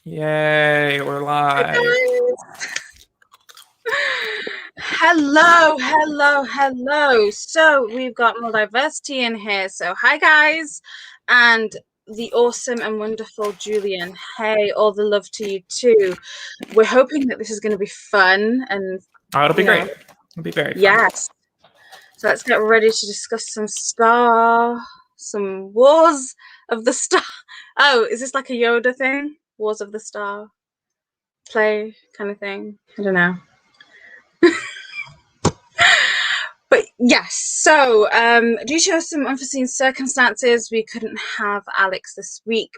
Yay, we're Hi live. guys. Hello. So we've got more diversity in here. So hi guys, and the awesome and wonderful Julian. Hey, all the love to you too. We're hoping that this is going to be fun and Oh, it'll be you great. know, It'll be very fun. yes. So let's get ready to discuss some Wars of the Star. Oh, is this like a Yoda thing? Wars of the Star play kind of thing? I don't know. But yes, so due to some unforeseen circumstances, we couldn't have Alex this week.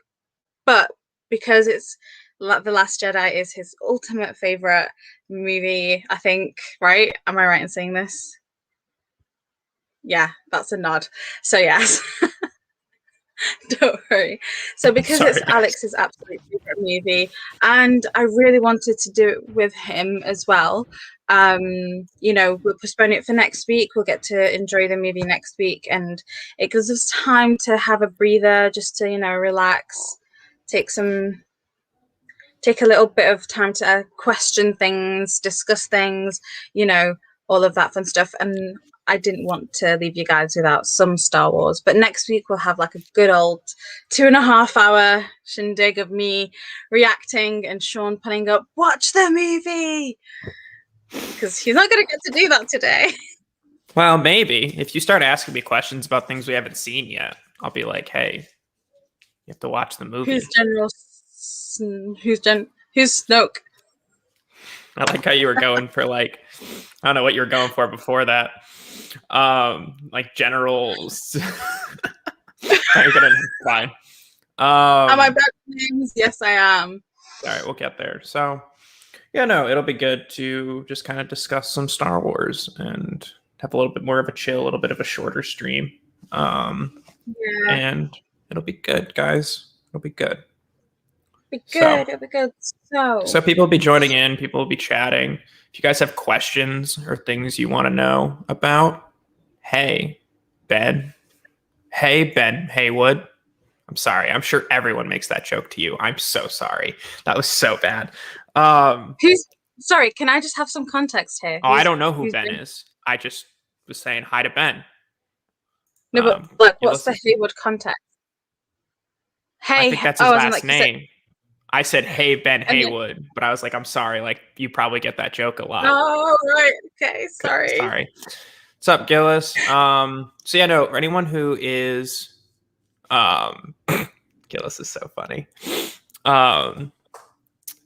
But because it's The Last Jedi is his ultimate favorite movie, I think, right? Am I right in saying this? Yeah, that's a nod. So yes. Don't worry. So because Sorry, it's guys. Alex's absolute favorite movie, and I really wanted to do it with him as well. We'll postpone it for next week. We'll get to enjoy the movie next week, and it gives us time to have a breather, just to relax, take a little bit of time to question things, discuss things, all of that fun stuff. And I didn't want to leave you guys without some Star Wars. But next week we'll have like a good old 2.5 hour shindig of me reacting and Sean putting up, watch the movie! Because he's not going to get to do that today. Well, maybe. If you start asking me questions about things we haven't seen yet, I'll be like, hey, you have to watch the movie. Who's Snoke? I like how you were going for I don't know what you were going for before that. Like generals. You're gonna fine. Am I back with names? Yes, I am. All right, we'll get there. So, yeah, no, it'll be good to just kind of discuss some Star Wars and have a little bit more of a chill, a little bit of a shorter stream. Yeah. And it'll be good, guys. It'll be good. It'll be good. So people will be joining in. People will be chatting. If you guys have questions or things you want to know about, hey, Ben. Hey, Ben Haywood. I'm sorry. I'm sure everyone makes that joke to you. I'm so sorry. That was so bad. Sorry, can I just have some context here? I don't know who Ben is. I just was saying hi to Ben. No, but what's the Haywood context? Hey, I think that's his last name. I said, hey, Ben Haywood, but I was like, I'm sorry. You probably get that joke a lot. Oh, right. Okay, sorry. Sorry. What's up, Gillis? So yeah, no, anyone who is Gillis is so funny.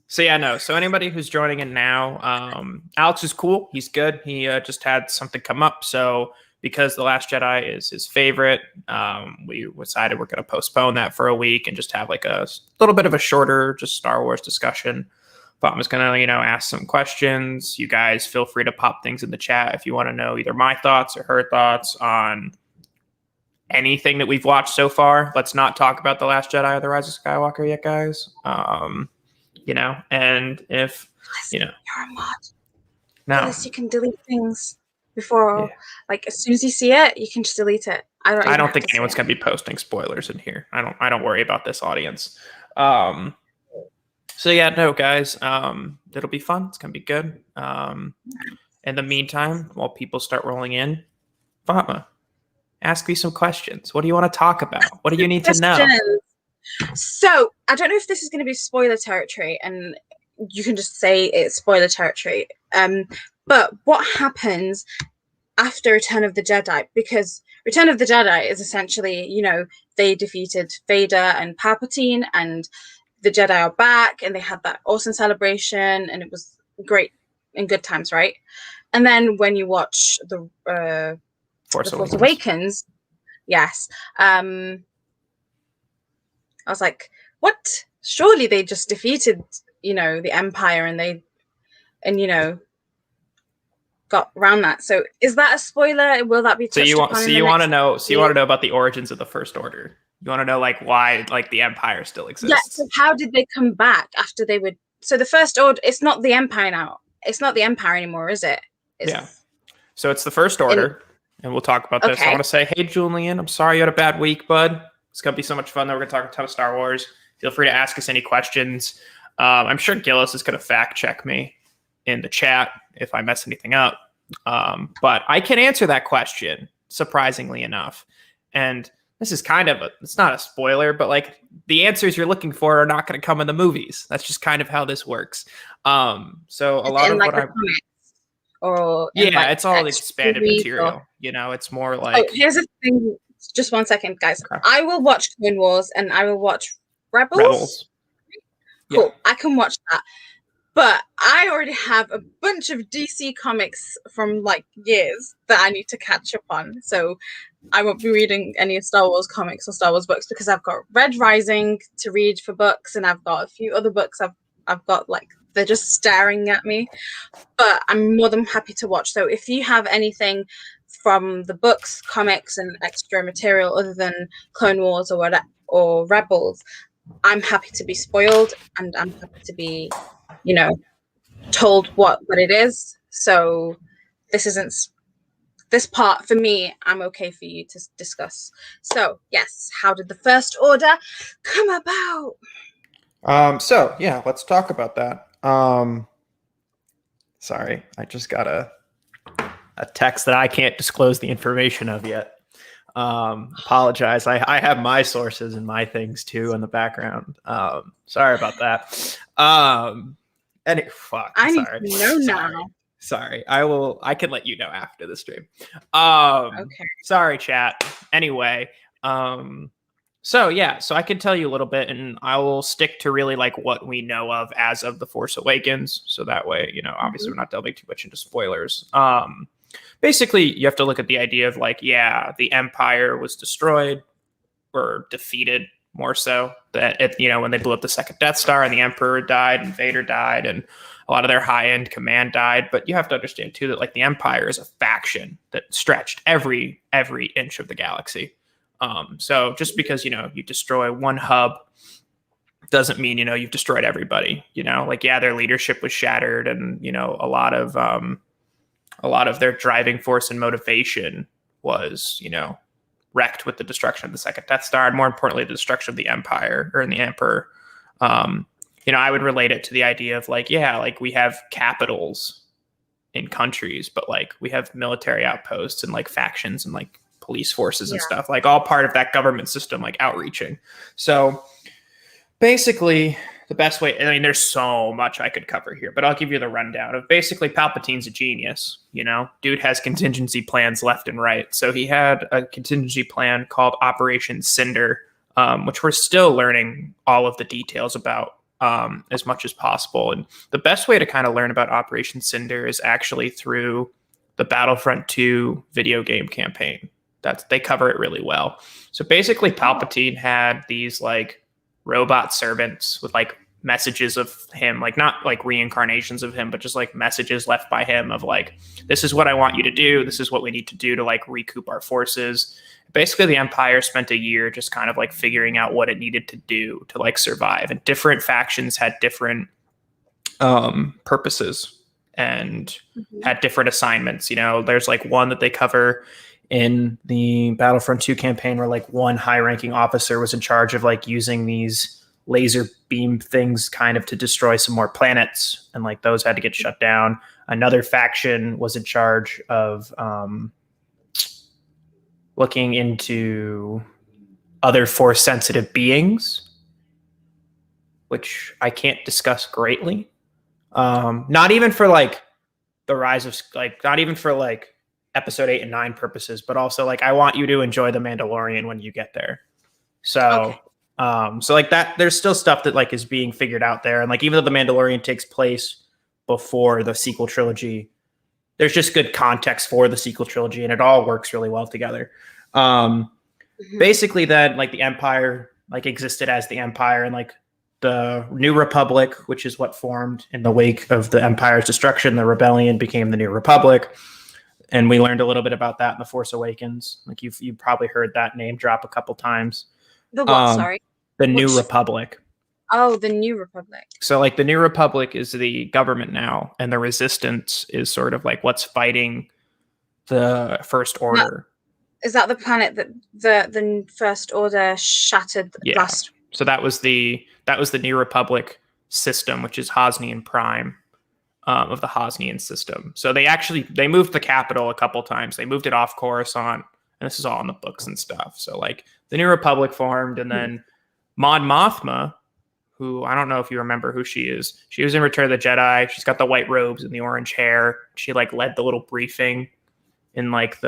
So yeah, no. So anybody who's joining in now, Alex is cool. He's good. He just had something come up. So because The Last Jedi is his favorite, we decided we're going to postpone that for a week and just have like a little bit of a shorter, just Star Wars discussion. But I'm just going to, ask some questions. You guys feel free to pop things in the chat if you want to know either my thoughts or her thoughts on anything that we've watched so far. Let's not talk about The Last Jedi or The Rise of Skywalker yet, guys. And if, you're a mod. No. Yes, you can delete things before, as soon as you see it, you can just delete it. I don't think anyone's going to be posting spoilers in here. I don't worry about this audience. So yeah, no, guys, it'll be fun. It's going to be good. In the meantime, while people start rolling in, Fatma, ask me some questions. What do you want to talk about? What do you need to know? So I don't know if this is going to be spoiler territory, and you can just say it's spoiler territory. But what happens after Return of the Jedi? Because Return of the Jedi is essentially, they defeated Vader and Palpatine, and the Jedi are back, and they had that awesome celebration, and it was great and good times, right? And then when you watch the Force Awakens, yes, I was like, what? Surely they just defeated, the Empire, and got around that. So is that a spoiler? Will that be touched upon? So you want to know about the origins of the First Order? You want to know why the Empire still exists? Yeah. So how did they come back after they would? So the First Order, it's not the Empire now. It's not the Empire anymore, is it? Yeah. So it's the First Order, and we'll talk about this. I want to say, hey, Julian, I'm sorry you had a bad week, bud. It's gonna be so much fun. We're gonna talk a ton of Star Wars. Feel free to ask us any questions. I'm sure Gillis is going to fact check me in the chat if I mess anything up. But I can answer that question, surprisingly enough. And this is kind of it's not a spoiler, but like the answers you're looking for are not going to come in the movies. That's just kind of how this works. So a lot of like what I, or yeah, it's all expanded material. You know, it's more like. Oh, here's the thing. Just 1 second, guys. Okay. I will watch Clone Wars and I will watch Rebels. Cool. Yeah. I can watch that. But I already have a bunch of DC comics from like years that I need to catch up on. So I won't be reading any Star Wars comics or Star Wars books because I've got Red Rising to read for books, and I've got a few other books I've got like they're just staring at me. But I'm more than happy to watch. So if you have anything from the books, comics, and extra material other than Clone Wars or whatever, or Rebels, I'm happy to be spoiled, and I'm happy to be, you know, told what it is. So this part for me, I'm okay for you to discuss. So yes, how did the First Order come about? So yeah, let's talk about that. Sorry, I just got a text that I can't disclose the information of yet. Apologize. I have my sources and my things too in the background. Sorry about that. Fuck. I sorry. need to know now. Sorry. I can let you know after the stream. Okay. Sorry, chat. Anyway, so I can tell you a little bit, and I will stick to really like what we know of as of The Force Awakens. So that way, you know, obviously we're not delving too much into spoilers. Basically, you have to look at the idea of like, yeah, the Empire was destroyed or defeated, more so that when they blew up the second Death Star and the Emperor died and Vader died and a lot of their high-end command died. But you have to understand too that like the Empire is a faction that stretched every inch of the galaxy. So just because you destroy one hub doesn't mean you've destroyed everybody. Like, yeah, their leadership was shattered, and a lot of their driving force and motivation was, wrecked with the destruction of the second Death Star, and more importantly, the destruction of the Empire or in the Emperor. I would relate it to the idea of like, yeah, like we have capitals in countries, but like we have military outposts and like factions and like police forces and stuff, like all part of that government system, like outreaching. So basically, the best way, I mean, there's so much I could cover here, but I'll give you the rundown of basically Palpatine's a genius. Dude has contingency plans left and right. So he had a contingency plan called Operation Cinder, which we're still learning all of the details about as much as possible. And the best way to kind of learn about Operation Cinder is actually through the Battlefront 2 video game campaign. They cover it really well. So basically, Palpatine had these like robot servants with like messages of him, like not like reincarnations of him, but just like messages left by him of like, this is what I want you to do. This is what we need to do to like recoup our forces. Basically, the Empire spent a year just kind of like figuring out what it needed to do to like survive. And different factions had different purposes and had different assignments. There's like one that they cover in the Battlefront 2 campaign where like one high-ranking officer was in charge of like using these laser beam things kind of to destroy some more planets, and like those had to get shut down. Another faction was in charge of looking into other force sensitive beings, which I can't discuss greatly. Not even for like the rise of like, not even for like episode 8 and 9 purposes, but also like I want you to enjoy The Mandalorian when you get there. So so like that, there's still stuff that like is being figured out there. And like, even though The Mandalorian takes place before the sequel trilogy, there's just good context for the sequel trilogy, and it all works really well together. Basically then like the Empire like existed as the Empire, and like the New Republic, which is what formed in the wake of the Empire's destruction, the rebellion became the New Republic. And we learned a little bit about that in The Force Awakens. Like you've probably heard that name drop a couple times. The what? Sorry. The New Republic. Oh, the New Republic. So like the New Republic is the government now, and the Resistance is sort of like what's fighting the First Order. Is that the planet that the First Order shattered last? So that was the New Republic system, which is Hosnian Prime, of the Hosnian system. So they moved the capital a couple times. They moved it off Coruscant, and this is all in the books and stuff. So like the New Republic formed, and then Mon Mothma, who I don't know if you remember who she is. She was in Return of the Jedi. She's got the white robes and the orange hair. She like led the little briefing in like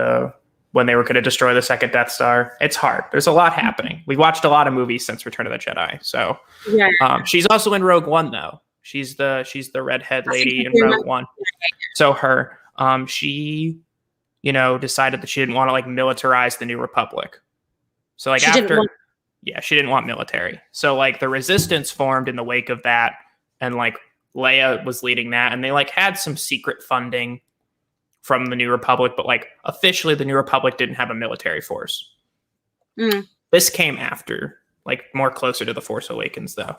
when they were going to destroy the second Death Star. It's hard. There's a lot happening. We've watched a lot of movies since Return of the Jedi. So she's also in Rogue One though. She's the redhead lady in Rogue One. So she, decided that she didn't want to like militarize the New Republic. So like she didn't want military. So like the Resistance formed in the wake of that, and like Leia was leading that, and they like had some secret funding from the New Republic, but like officially the New Republic didn't have a military force. This came after, like more closer to The Force Awakens though.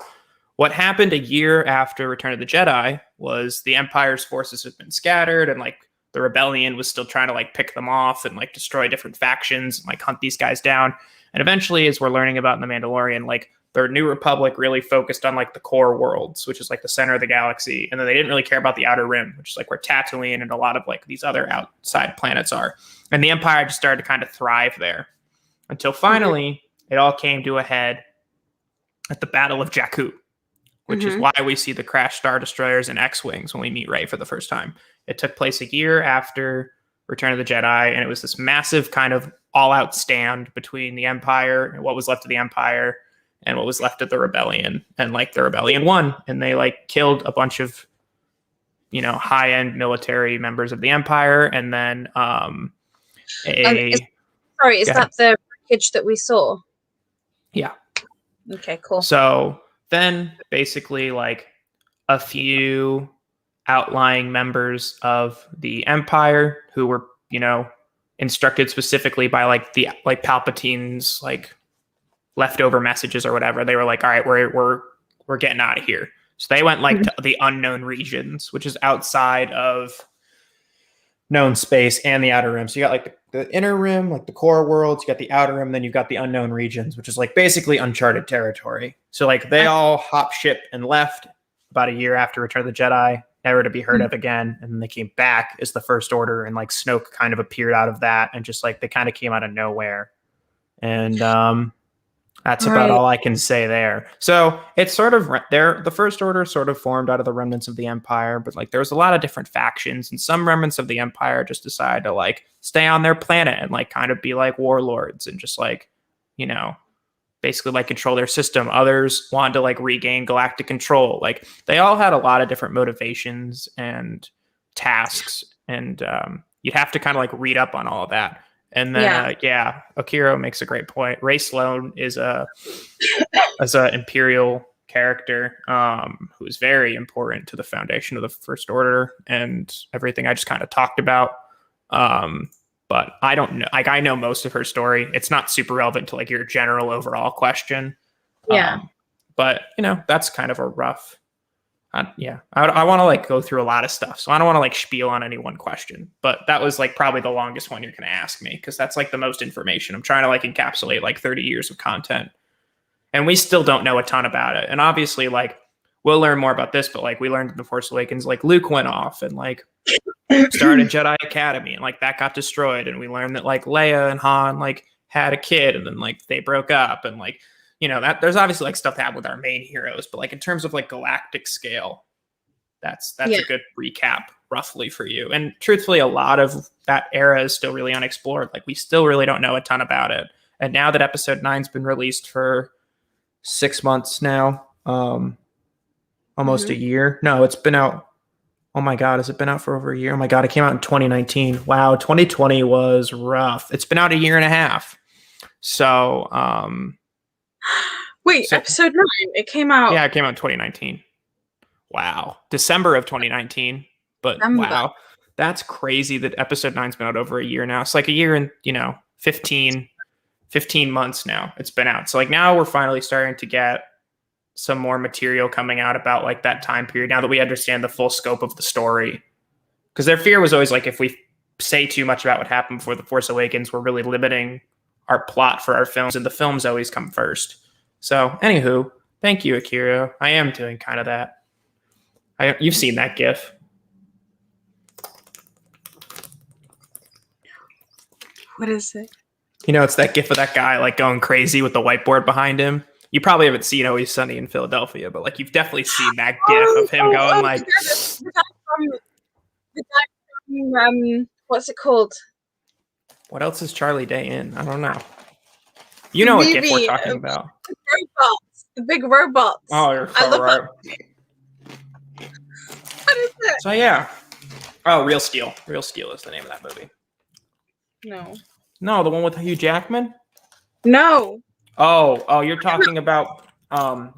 What happened a year after Return of the Jedi was the Empire's forces had been scattered, and like the rebellion was still trying to like pick them off and like destroy different factions and like hunt these guys down. And eventually, as we're learning about in The Mandalorian, like the New Republic really focused on like the core worlds, which is like the center of the galaxy. And then they didn't really care about the Outer Rim, which is like where Tatooine and a lot of like these other outside planets are. And the Empire just started to kind of thrive there until finally it all came to a head at the Battle of Jakku, which is why we see the crashed Star Destroyers and X-Wings when we meet Rey for the first time. It took place a year after Return of the Jedi, and it was this massive kind of all-out stand between the Empire and what was left of the Empire and what was left of the Rebellion. And like the Rebellion won, and they like killed a bunch of high-end military members of the Empire. And then is that the wreckage that we saw? Yeah. Okay, cool. So then basically like a few outlying members of the Empire who were, instructed specifically by like Palpatine's like leftover messages or whatever. They were like, all right, we're getting out of here. So they went like to the unknown regions, which is outside of known space and the Outer Rim. So you got like the inner rim, like the core worlds, you got the outer rim, then you've got the unknown regions, which is like basically uncharted territory. So like they all hop ship and left about a year after Return of the Jedi, never to be heard of again. And then they came back as the First Order, and like Snoke kind of appeared out of that, and just like they kind of came out of nowhere. And that's about all I can say there. So it's sort of the First Order sort of formed out of the remnants of the Empire, but like there was a lot of different factions, and some remnants of the Empire just decided to like stay on their planet and like kind of be like warlords and just like, basically like control their system. Others wanted to like regain galactic control. Like they all had a lot of different motivations and tasks, and you'd have to kind of like read up on all of that. And then, Akira makes a great point. Ray Sloan is an Imperial character who is very important to the foundation of the First Order and everything I just kind of talked about. But I don't know. Like I know most of her story. It's not super relevant to like your general overall question. Yeah. But that's kind of a rough. I want to like go through a lot of stuff, so I don't want to like spiel on any one question, but that was like probably the longest one you're going to ask me, because that's like the most information. I'm trying to like encapsulate like 30 years of content, and we still don't know a ton about it. And obviously like we'll learn more about this, but like we learned in The Force Awakens, like Luke went off and like started Jedi Academy, and like that got destroyed. And we learned that like Leia and Han like had a kid, and then like they broke up, and like that there's obviously like stuff that happened with our main heroes, but like in terms of like galactic scale, that's a good recap roughly for you. And truthfully, a lot of that era is still really unexplored. Like we still really don't know a ton about it. And now that Episode 9's been released for 6 months now, almost a year. No, it's been out. Oh my God, has it been out for over a year? Oh my God, it came out in 2019. Wow, 2020 was rough. It's been out a year and a half. So, Episode 9, it came out. Yeah, it came out in 2019. Wow. December of 2019. But wow, that's crazy that Episode 9's been out over a year now. It's like a year and, 15 months now it's been out. So like now we're finally starting to get some more material coming out about like that time period, now that we understand the full scope of the story. Because their fear was always like, if we say too much about what happened before The Force Awakens, we're really limiting our plot for our films, and the films always come first. So anywho, Thank you, Akira. I am doing kind of that. You've seen that GIF. What is it? You know, it's that GIF of that guy like going crazy with the whiteboard behind him. You probably haven't seen Always Sunny in Philadelphia, but like you've definitely seen that GIF of him going like. The guy from what's it called? What else is Charlie Day in? I don't know. You know what GIF we're talking about? The robots, the big robots. Oh, you're so right. What is it? So yeah. Oh, Real Steel. Real Steel is the name of that movie. No, the one with Hugh Jackman. No. Oh, you're talking about the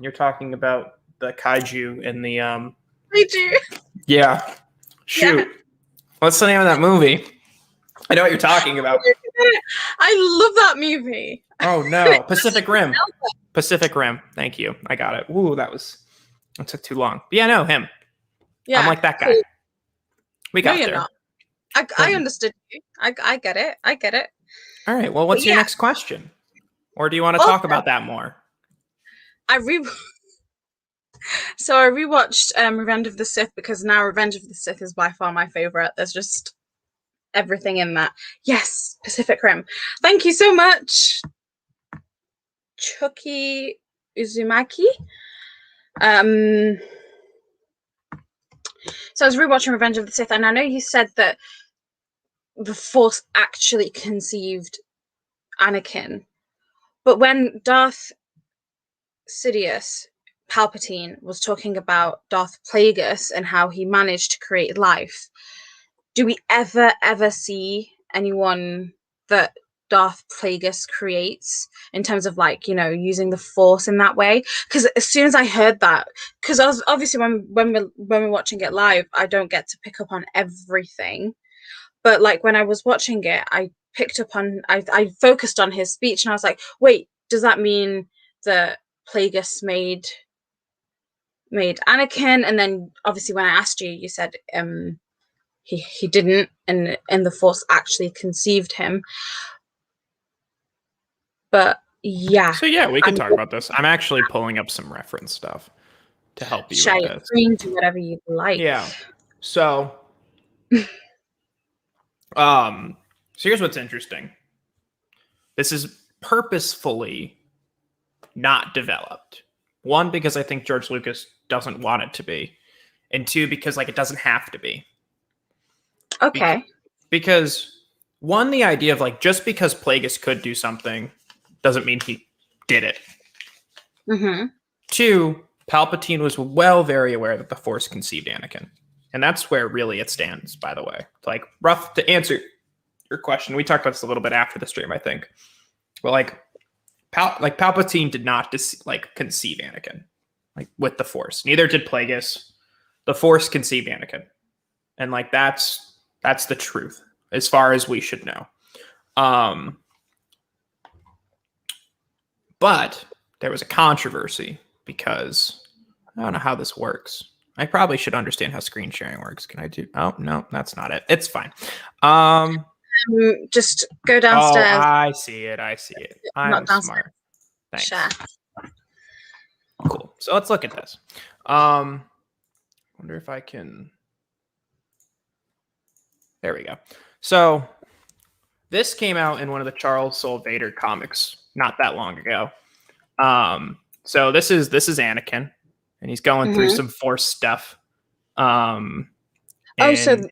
kaiju in the Kaiju. Yeah. Shoot. Yeah. What's the name of that movie? I know what you're talking about. I love that movie. Oh no, Pacific Rim. Pacific Rim. Thank you. I got it. Ooh, that took too long. But yeah, no, him. Yeah, I'm like that guy. Cool. We got there. Not. I understood you. I get it. I get it. All right. Well, what's your next question? Or do you want to talk about that more? So I rewatched Revenge of the Sith because now Revenge of the Sith is by far my favorite. There's just everything in that. Yes, Pacific Rim. Thank you so much, Chucky Uzumaki. So I was rewatching Revenge of the Sith, and I know you said that the Force actually conceived Anakin, but when Darth Sidious Palpatine was talking about Darth Plagueis and how he managed to create life, do we ever see anyone that Darth Plagueis creates in terms of like, you know, using the Force in that way? Because as soon as I heard that, because obviously when we're watching it live, I don't get to pick up on everything, but like when I was watching it, I picked up on, I focused on his speech, and I was like, wait, does that mean that Plagueis made Anakin? And then obviously when I asked you, you said he didn't, and the Force actually conceived him. But yeah. So yeah, we can talk about this. I'm actually pulling up some reference stuff to help you share with your this. screen, do whatever you like. Yeah. So so here's what's interesting. This is purposefully not developed. One, because I think George Lucas doesn't want it to be. And two, because like it doesn't have to be. Okay. Because one, the idea of like just because Plagueis could do something doesn't mean he did it. Mm-hmm. Two, Palpatine was very aware that the Force conceived Anakin. And that's where really it stands, by the way. Like, rough to answer your question. We talked about this a little bit after the stream, I think. But like Palpatine did not conceive Anakin like with the Force. Neither did Plagueis. The Force conceived Anakin. And like that's the truth as far as we should know. But there was a controversy because I don't know how this works. I probably should understand how screen sharing works. Can I do? Oh, no, that's not it. It's fine. Just go downstairs. Oh, I see it. I'm smart. Thanks. Share. Cool. So let's look at this. Wonder if I can. There we go. So this came out in one of the Charles Soule Vader comics not that long ago. So this is Anakin, and he's going through some Force stuff. So Anakin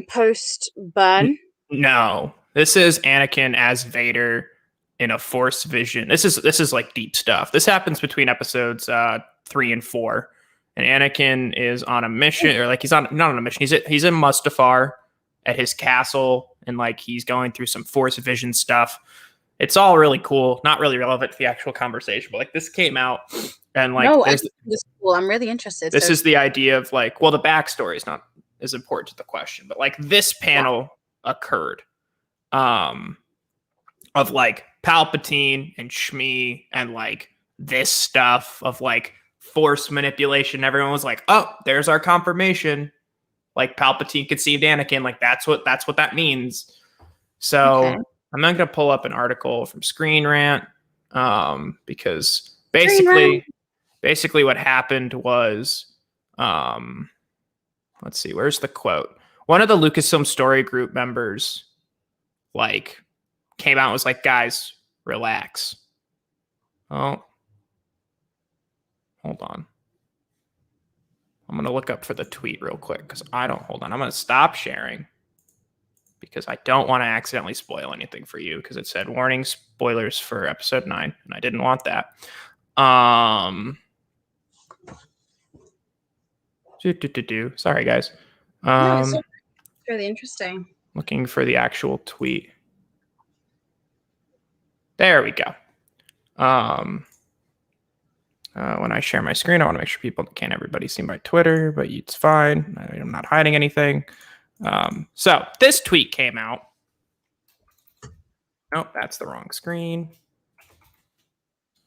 post burn? No, this is Anakin as Vader in a Force vision. This is like deep stuff. This happens between episodes 3 and 4, and Anakin is on a mission, or like he's not on a mission. He's in Mustafar at his castle, and like he's going through some Force vision stuff. It's all really cool, not really relevant to the actual conversation, but like this came out, and like this is cool. I'm really interested. This is the idea of like, well, the backstory is not as important to the question, but like this panel occurred, of like Palpatine and Shmi and like this stuff of like Force manipulation. Everyone was like, oh, there's our confirmation. Like Palpatine conceived Anakin. Like that's what that means. So I'm not going to pull up an article from Screen Rant because basically basically what happened was, let's see, where's the quote? One of the Lucasfilm Story Group members, like, came out and was like, guys, relax. Oh, hold on. I'm going to look up for the tweet real quick because hold on. I'm going to stop sharing because I don't want to accidentally spoil anything for you because it said warning spoilers for episode 9 and I didn't want that. Sorry, guys. No, it's really interesting. Looking for the actual tweet. There we go. When I share my screen, I want to make sure people can't everybody see my Twitter, but it's fine. I'm not hiding anything. So this tweet came out. Nope, that's the wrong screen.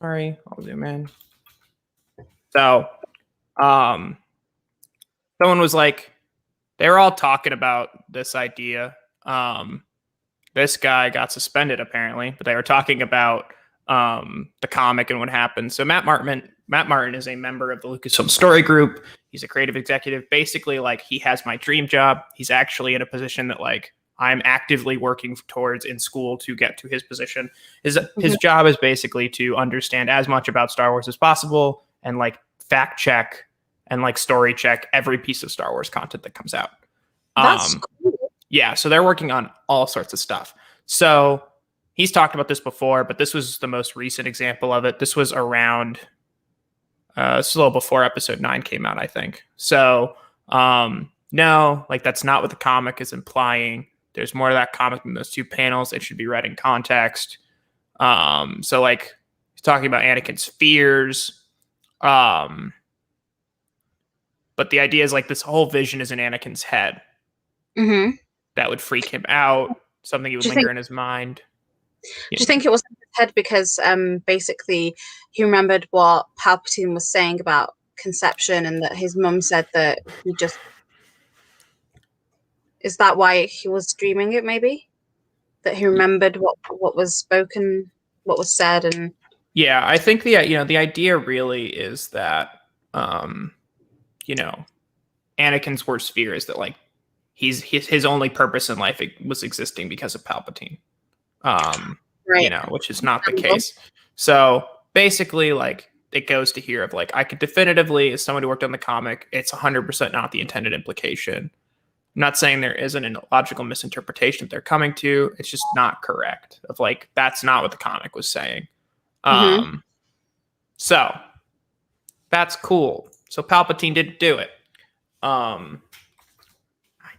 Sorry, I'll zoom in. So, someone was like, they were all talking about this idea. This guy got suspended apparently, but they were talking about the comic and what happened. So Matt Martin is a member of the Lucasfilm Story Group. He's a creative executive. Basically, like, he has my dream job. He's actually in a position that, like, I'm actively working towards in school to get to his position. His job is basically to understand as much about Star Wars as possible and, like, fact check and, like, story check every piece of Star Wars content that comes out. That's cool. Yeah, so they're working on all sorts of stuff. So he's talked about this before, but this was the most recent example of it. This was around it's a little before episode 9 came out, I think. So no, like, that's not what the comic is implying. There's more to that comic than those 2 panels. It should be read in context. So, like, he's talking about Anakin's fears. But the idea is, like, this whole vision is in Anakin's head. Mm-hmm. That would freak him out. Something he would linger in his mind. Do you think it was in his head because basically he remembered what Palpatine was saying about conception and that his mum said that he just... Is that why he was dreaming it, maybe? That he remembered what was spoken, what was said, and... Yeah, I think the idea really is that, Anakin's worst fear is that, like, his only purpose in life was existing because of Palpatine. Right. Which is not the case. So basically, like, it goes to here of, like, I could definitively, as someone who worked on the comic, it's 100% not the intended implication. I'm not saying there isn't a logical misinterpretation that they're coming to. It's just not correct. Of, like, that's not what the comic was saying. So that's cool. So Palpatine didn't do it. I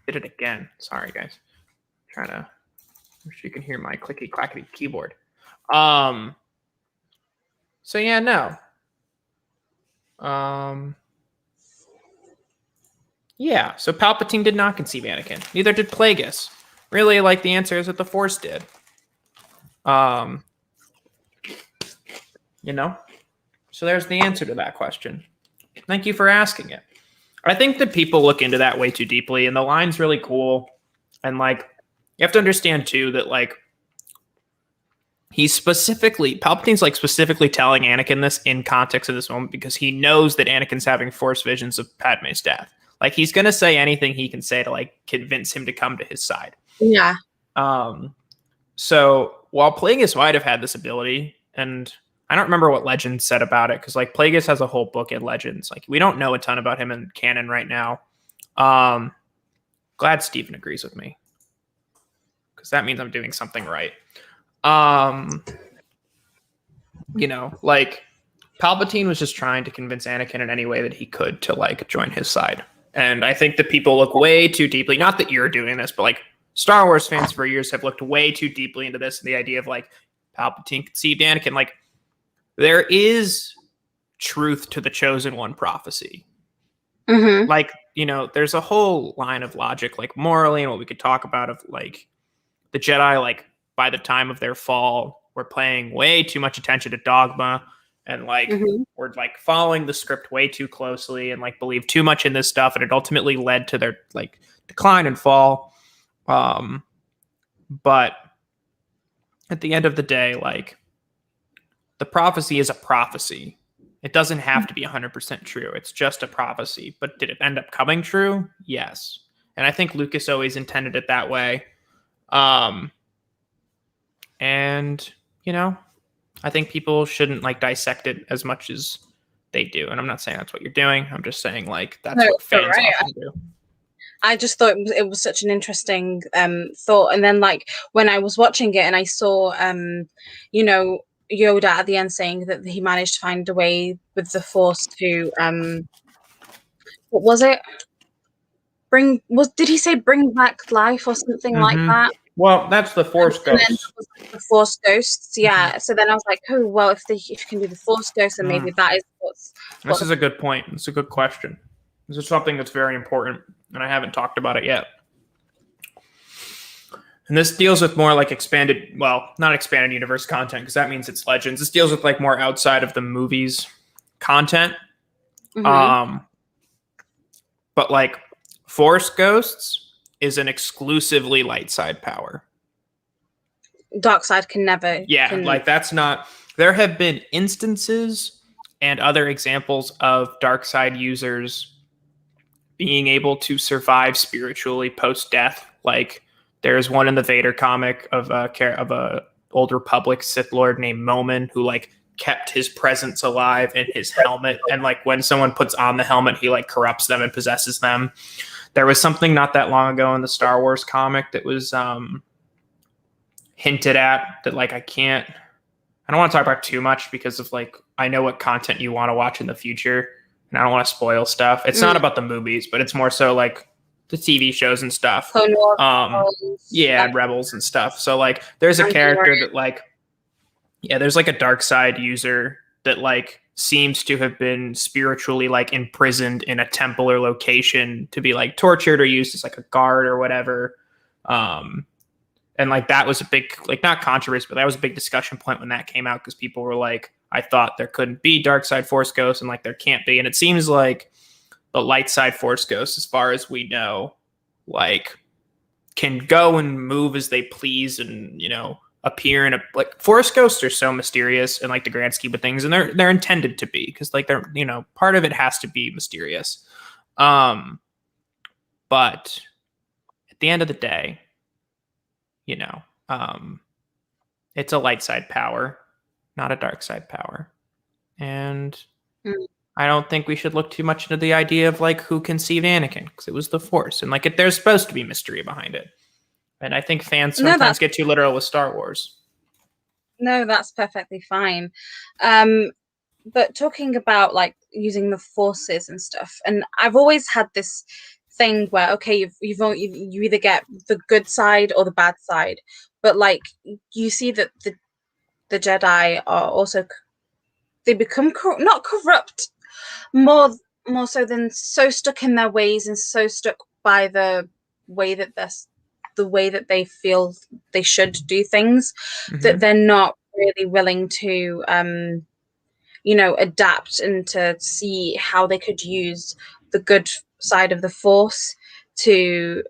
did it again. Sorry, guys. I'm trying to... wish you can hear my clicky clackety keyboard. So yeah, no. Yeah, so Palpatine did not conceive Anakin. Neither did Plagueis. Really, like, the answer is that the Force did. So there's the answer to that question. Thank you for asking it. I think that people look into that way too deeply, and the line's really cool. And, like, you have to understand too that, like, Palpatine's, like, specifically telling Anakin this in context of this moment because he knows that Anakin's having Force visions of Padme's death. Like, he's gonna say anything he can say to, like, convince him to come to his side. Yeah. So while Plagueis might have had this ability, and I don't remember what Legends said about it, because, like, Plagueis has a whole book in Legends. Like, we don't know a ton about him in canon right now. Glad Steven agrees with me, because that means I'm doing something right. Like, Palpatine was just trying to convince Anakin in any way that he could to, like, join his side. And I think that people look way too deeply, not that you're doing this, but, like, Star Wars fans for years have looked way too deeply into this and the idea of, like, Palpatine conceived Anakin. Like, there is truth to the Chosen One prophecy. Mm-hmm. Like, there's a whole line of logic, like, morally, and what we could talk about of, like, the Jedi, like, by the time of their fall, were paying way too much attention to dogma and, like, were, like, following the script way too closely and, like, believed too much in this stuff, and it ultimately led to their, like, decline and fall. But at the end of the day, like, the prophecy is a prophecy. It doesn't have to be 100% true. It's just a prophecy. But did it end up coming true? Yes. And I think Lucas always intended it that way. And, you know, I think people shouldn't like dissect it as much as they do. And I'm not saying that's what you're doing. I'm just saying like that's No, what fans right. often do. I just thought it was such an interesting thought. And then like when I was watching it and I saw you know, Yoda at the end saying that he managed to find a way with the Force to what was it? Did he say bring back life or something like that? Well, that's the Force And then Ghost. the Force ghosts, yeah. So then I was like, oh well, if you can do the Force ghosts, then maybe that is This is a good point. It's a good question. This is something that's very important, and I haven't talked about it yet. And this deals with more like expanded, well, not expanded universe content, because that means it's Legends. This deals with like more outside of the movies content. But like Force Ghosts is an exclusively light side power. Dark side can never. Yeah, like that's not. There have been instances and other examples of dark side users being able to survive spiritually post death. Like there's one in the Vader comic of a old Republic Sith Lord named Momin who like kept his presence alive in his helmet, and like when someone puts on the helmet, he like corrupts them and possesses them. There was something not that long ago in the Star Wars comic that was hinted at that like I don't want to talk about too much because of like I know what content you want to watch in the future and I don't want to spoil stuff. It's not about the movies, but it's more so like the TV shows and stuff. And Rebels and stuff. So like there's a character that like there's like a dark side user that like seems to have been spiritually like imprisoned in a temple or location to be like tortured or used as like a guard or whatever. And like that was a big, like not controversy, but that was a big discussion point when that came out because people were like, I thought there couldn't be dark side Force ghosts and like there can't be. And it seems like the light side Force ghosts, as far as we know, like can go and move as they please and, you know, appear in a like Force ghosts are so mysterious in like the grand scheme of things, and they're intended to be because like they're, you know, part of it has to be mysterious. But at the end of the day, you know, it's a light side power, not a dark side power. And I don't think we should look too much into the idea of like who conceived Anakin, because it was the Force, and like there's supposed to be mystery behind it. And I think fans sometimes get too literal with Star Wars. No, that's perfectly fine. But talking about like using the forces and stuff, and I've always had this thing where okay, you either get the good side or the bad side, but like you see that the Jedi are also they become not corrupt, more so than so stuck in their ways and so stuck by the way that they feel they should do things that they're not really willing to you know, adapt and to see how they could use the good side of the Force to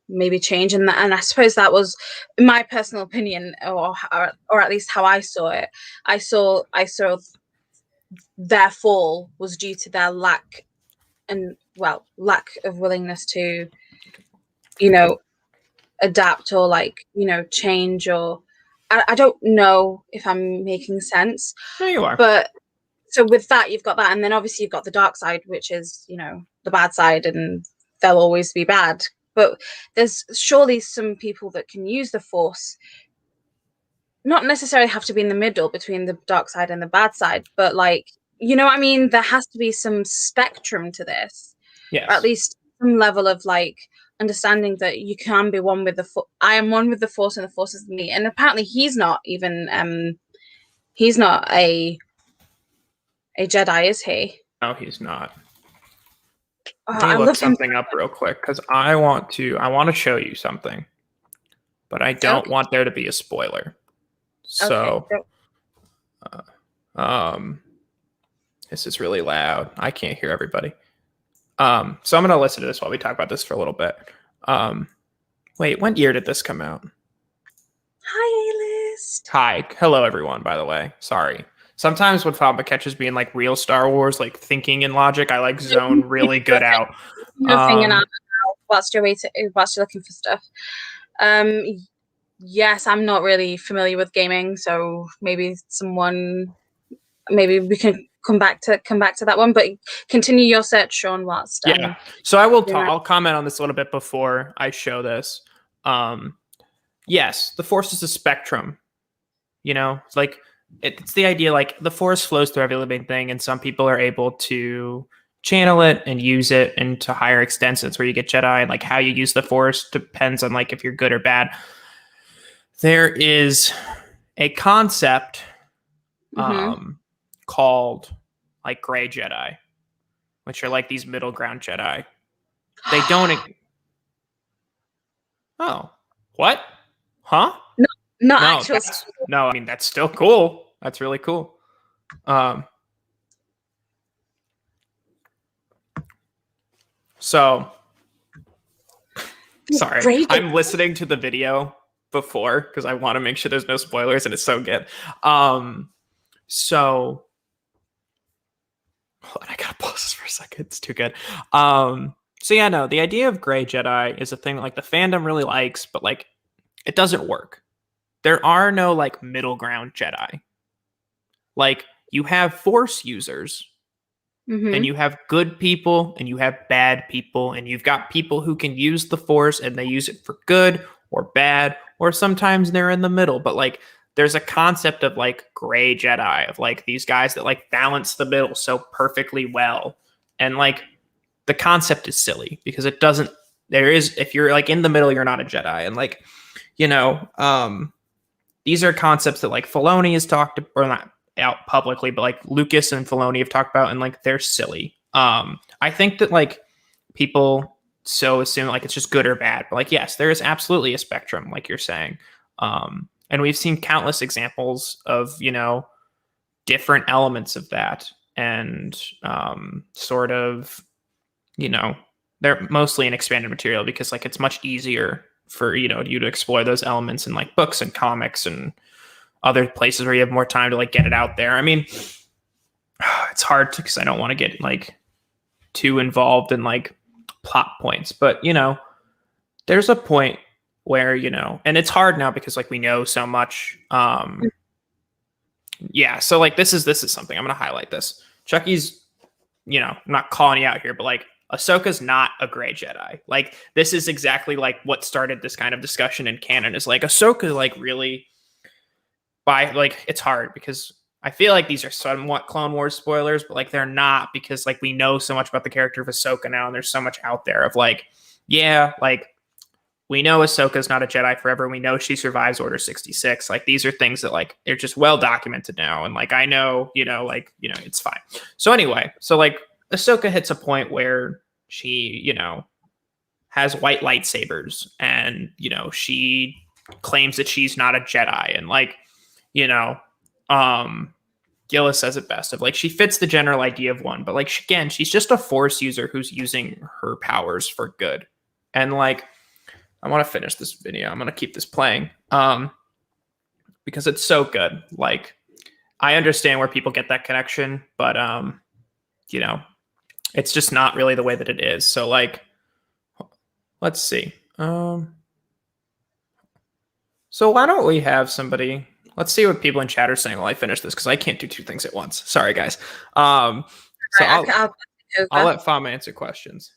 maybe change. And I suppose that was my personal opinion, or at least how I saw it. I saw their fall was due to their lack of willingness to, you know, adapt or like, you know, change, or I don't know if I'm making sense. No, you are. But so with that, you've got that, and then obviously you've got the dark side, which is, you know, the bad side, and they'll always be bad. But there's surely some people that can use the Force, not necessarily have to be in the middle between the dark side and the bad side, but like, you know what I mean? There has to be some spectrum to this. Yes. Or at least some level of like understanding that you can be one with the I am one with the Force and the Force is me. And apparently he's not even he's not a Jedi, is he? No, he's not. Let me look something up real quick because I want to show you something, but I don't want there to be a spoiler. So, this is really loud. I can't hear everybody. So I'm gonna listen to this while we talk about this for a little bit. Wait, what year did this come out? Hi, A-List. Hi, hello everyone. By the way, sorry. Sometimes when Faba catches me in like real Star Wars, like thinking in logic, I like zone really good out. Nothing and Um, whilst whilst you're looking for stuff. Um, yes, I'm not really familiar with gaming, so maybe we can come back to that one. But continue your search, Sean. Whilst yeah. So I will you know. I'll comment on this a little bit before I show this. Um, yes, the Force is a spectrum. You know, it's like it's the idea like the Force flows through every living thing, and some people are able to channel it and use it into higher extents. That's where you get Jedi, and like how you use the Force depends on like if you're good or bad. There is a concept Mm-hmm. called like gray Jedi, which are like these middle ground Jedi. They don't. Oh, what? Huh? No, not No, actual. that's no. I mean, that's still cool. That's really cool. Um, so sorry, Great. I'm listening to the video before because I want to make sure there's no spoilers, and it's so good. So hold on, I gotta pause this for a second. It's too good. So yeah, no, the idea of gray Jedi is a thing that like the fandom really likes, but like it doesn't work. There are no like middle ground Jedi. Like you have Force users, and Mm-hmm. you have good people and you have bad people, and you've got people who can use the Force and they use it for good or bad, or sometimes they're in the middle. But like there's a concept of like gray Jedi, of like these guys that like balance the middle so perfectly well. And like the concept is silly because it doesn't, there is, if you're like in the middle, you're not a Jedi. And like, you know, these are concepts that like Filoni has talked, or not out publicly, but like Lucas and Filoni have talked about, and like they're silly. I think that like people so assume like it's just good or bad, but like yes, there is absolutely a spectrum, like you're saying. And we've seen countless examples of, you know, different elements of that, and sort of, you know, they're mostly in expanded material because like it's much easier for, you know, you to explore those elements in like books and comics and other places where you have more time to like get it out there. I mean, it's hard because I don't want to get like too involved in like plot points, but you know, there's a point where, you know, and it's hard now because like we know so much. Yeah, so like this is something I'm gonna highlight this. Chucky's, you know, I'm not calling you out here, but like Ahsoka's not a gray Jedi. Like this is exactly like what started this kind of discussion in canon, is like Ahsoka like really, by like it's hard because I feel like these are somewhat Clone Wars spoilers, but like they're not, because like we know so much about the character of Ahsoka now, and there's so much out there of like, yeah, like we know Ahsoka's not a Jedi forever. We know she survives Order 66. Like these are things that like they're just well documented now, and like I know, you know, like, you know, it's fine. So anyway, so like Ahsoka hits a point where she, you know, has white lightsabers, and you know she claims that she's not a Jedi, and like, you know, Gillis says it best of like she fits the general idea of one, but like again, she's just a Force user who's using her powers for good. And like I want to finish this video. I'm gonna keep this playing because it's so good. Like I understand where people get that connection, but you know, it's just not really the way that it is. So like, let's see. So why don't we have somebody? Let's see what people in chat are saying while I finish this, because I can't do two things at once. Sorry, guys. So Right, I'll let Fama answer questions.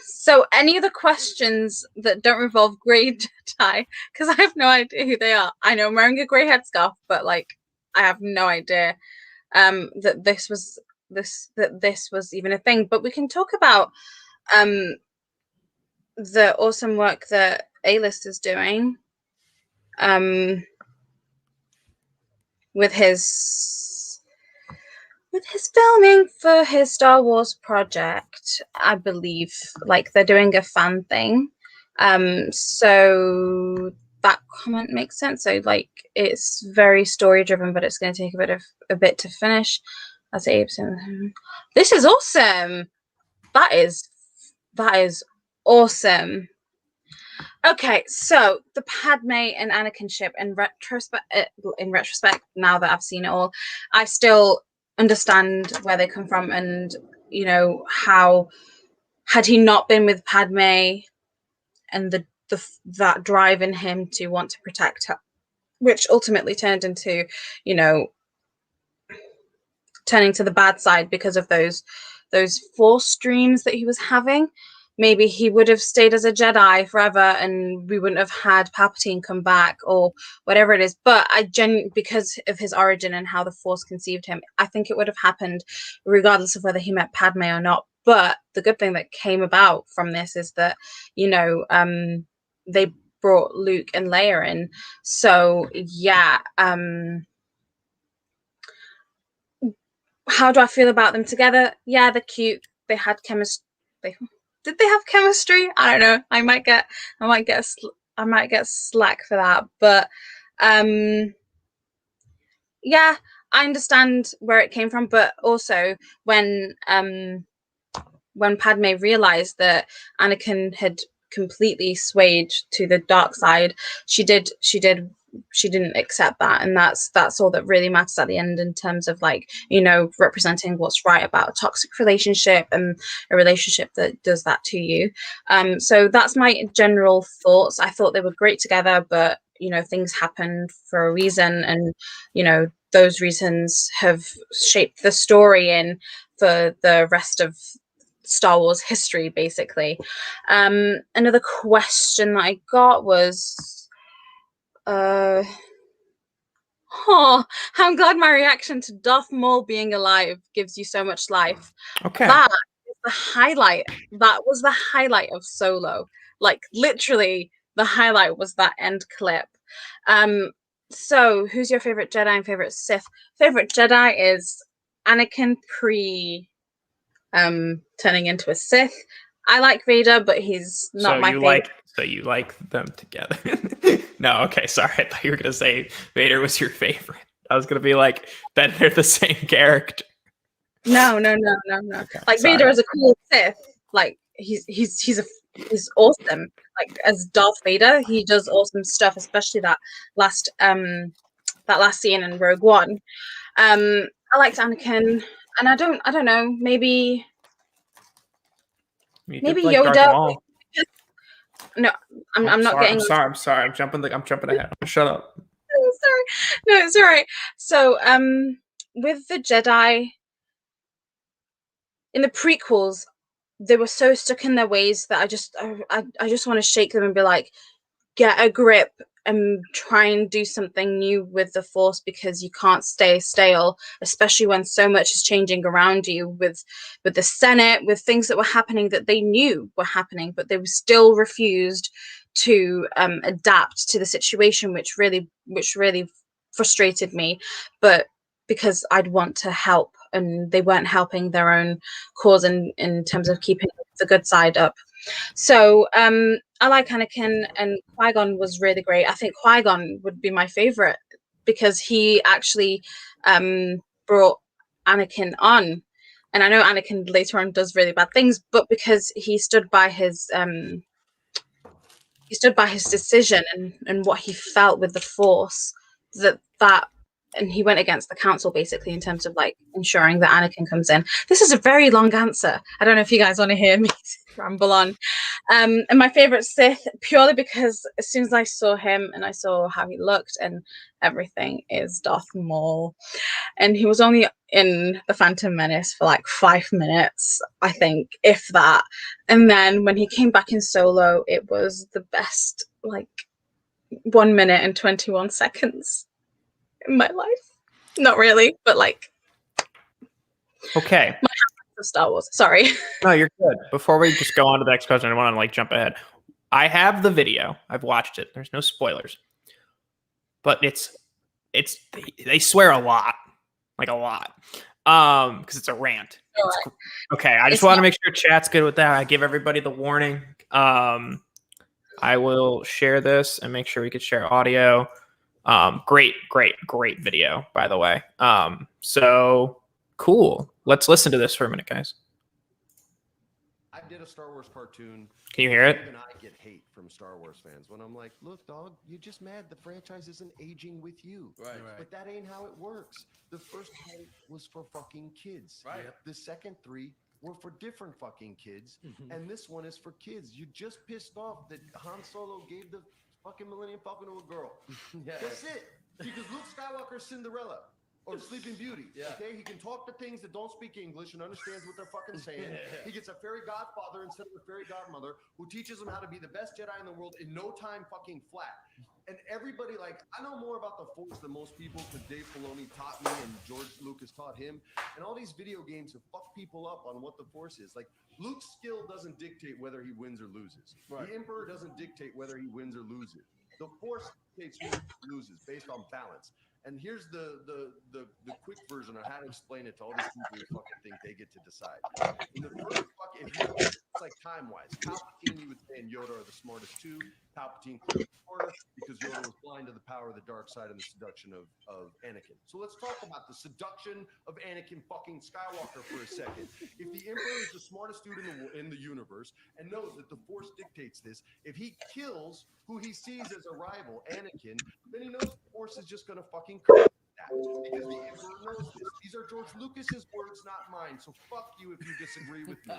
So, any other questions that don't involve Grey Jedi? Because I have no idea who they are. I know I'm wearing a grey headscarf, but like, I have no idea that this was even a thing. But we can talk about the awesome work that A-List is doing with his filming for his Star Wars project. I believe like they're doing a fan thing. So that comment makes sense. So like it's very story driven, but it's going to take a bit to finish. That's 80%. This is awesome. That is awesome. Okay, so the Padme and Anakin ship in retrospect, now that I've seen it all, I still understand where they come from, and how had he not been with Padme and that drive in him to want to protect her, which ultimately turned into, turning to the bad side because of those Force dreams that he was having. Maybe he would have stayed as a Jedi forever, and we wouldn't have had Palpatine come back or whatever it is. But because of his origin and how the Force conceived him, I think it would have happened regardless of whether he met Padme or not. But the good thing that came about from this is that, they brought Luke and Leia in. So yeah, how do I feel about them together? Yeah, they're cute. They had chemistry. Did they have chemistry? I don't know. I might get slack for that. But yeah, I understand where it came from. But also when Padme realized that Anakin had completely swayed to the dark side, she didn't accept that, and that's all that really matters at the end, in terms of representing what's right about a toxic relationship and a relationship that does that to you. So that's my general thoughts. I thought they were great together, but things happened for a reason, and those reasons have shaped the story in for the rest of Star Wars history, basically. Another question that I got was, oh, I'm glad my reaction to Darth Maul being alive gives you so much life. Okay. That is the highlight. That was the highlight of Solo. Like, literally, the highlight was that end clip. So who's your favorite Jedi and favorite Sith? Favorite Jedi is Anakin turning into a Sith. I like Vader, but he's not my favorite. So you like them together? No, okay, sorry. I thought you were gonna say Vader was your favorite. I was gonna be like, then they're the same character. No. Okay, like, sorry. Vader is a cool Sith. Like, he's awesome. Like, as Darth Vader, he does awesome stuff, especially that last scene in Rogue One. I liked Anakin, and I don't know, maybe Yoda. No, I'm not getting. I'm sorry. I'm jumping ahead. Shut up. Oh, sorry. No, it's all right. So, with the Jedi in the prequels, they were so stuck in their ways that I just want to shake them and be like, get a grip and try and do something new with the Force, because you can't stay stale, especially when so much is changing around you with the Senate, with things that were happening that they knew were happening, but they were still refused to adapt to the situation, which really frustrated me. But because I'd want to help, and they weren't helping their own cause in terms of keeping the good side up. So I like Anakin, and Qui-Gon was really great. I think Qui-Gon would be my favorite, because he actually brought Anakin on. And I know Anakin later on does really bad things, but because he stood by his decision and what he felt with the Force, and he went against the council, basically, in terms of ensuring that Anakin comes in. This is a very long answer. I don't know if you guys want to hear me ramble on. And my favorite Sith, purely because as soon as I saw him and I saw how he looked and everything, is Darth Maul. And he was only in The Phantom Menace for 5 minutes, I think, if that. And then when he came back in Solo, it was the best 1 minute and 21 seconds in my life. Not really, but okay. My of Star Wars. Sorry. No, you're good. Before we just go on to the next question, I want to jump ahead. I have the video. I've watched it. There's no spoilers. But they swear a lot. A lot. Because it's a rant. Right. Okay, I just want to make sure chat's good with that. I give everybody the warning. I will share this and make sure we could share audio. Great video, by the way. So cool. Let's listen to this for a minute, guys. I did a Star Wars cartoon. Can you hear it? Even I get hate from Star Wars fans when I'm like, look, dog, you're just mad the franchise isn't aging with you. Right. But that ain't how it works. The first one was for fucking kids. Right. The second 3 were for different fucking kids. And this one is for kids. You just pissed off that Han Solo gave the fucking Millennium Falcon to a girl. That's it. Because Luke Skywalker's Cinderella. Or Sleeping Beauty. Okay, he can talk to things that don't speak English and understands what they're fucking saying. He gets a fairy godfather instead of a fairy godmother who teaches him how to be the best Jedi in the world in no time fucking flat. And everybody, like, I know more about the Force than most people because Dave Filoni taught me and George Lucas taught him. And all these video games have fucked people up on what the Force is. Like, Luke's skill doesn't dictate whether he wins or loses. Right. The Emperor doesn't dictate whether he wins or loses. The Force dictates who loses based on balance. And here's the quick version of how to explain it to all these people who fucking think they get to decide. In the first fucking, if you look, it's like time-wise. Palpatine, you would say, and Yoda are the smartest two. Palpatine cleared the order because Yoda was blind to the power of the dark side and the seduction of Anakin. So let's talk about the seduction of Anakin fucking Skywalker for a second. If the Emperor is the smartest dude in the universe and knows that the Force dictates this, if he kills who he sees as a rival, Anakin, then he knows the Force is just going to fucking curse that because the Emperor knows this. These are George Lucas's words, not mine. So fuck you if you disagree with me.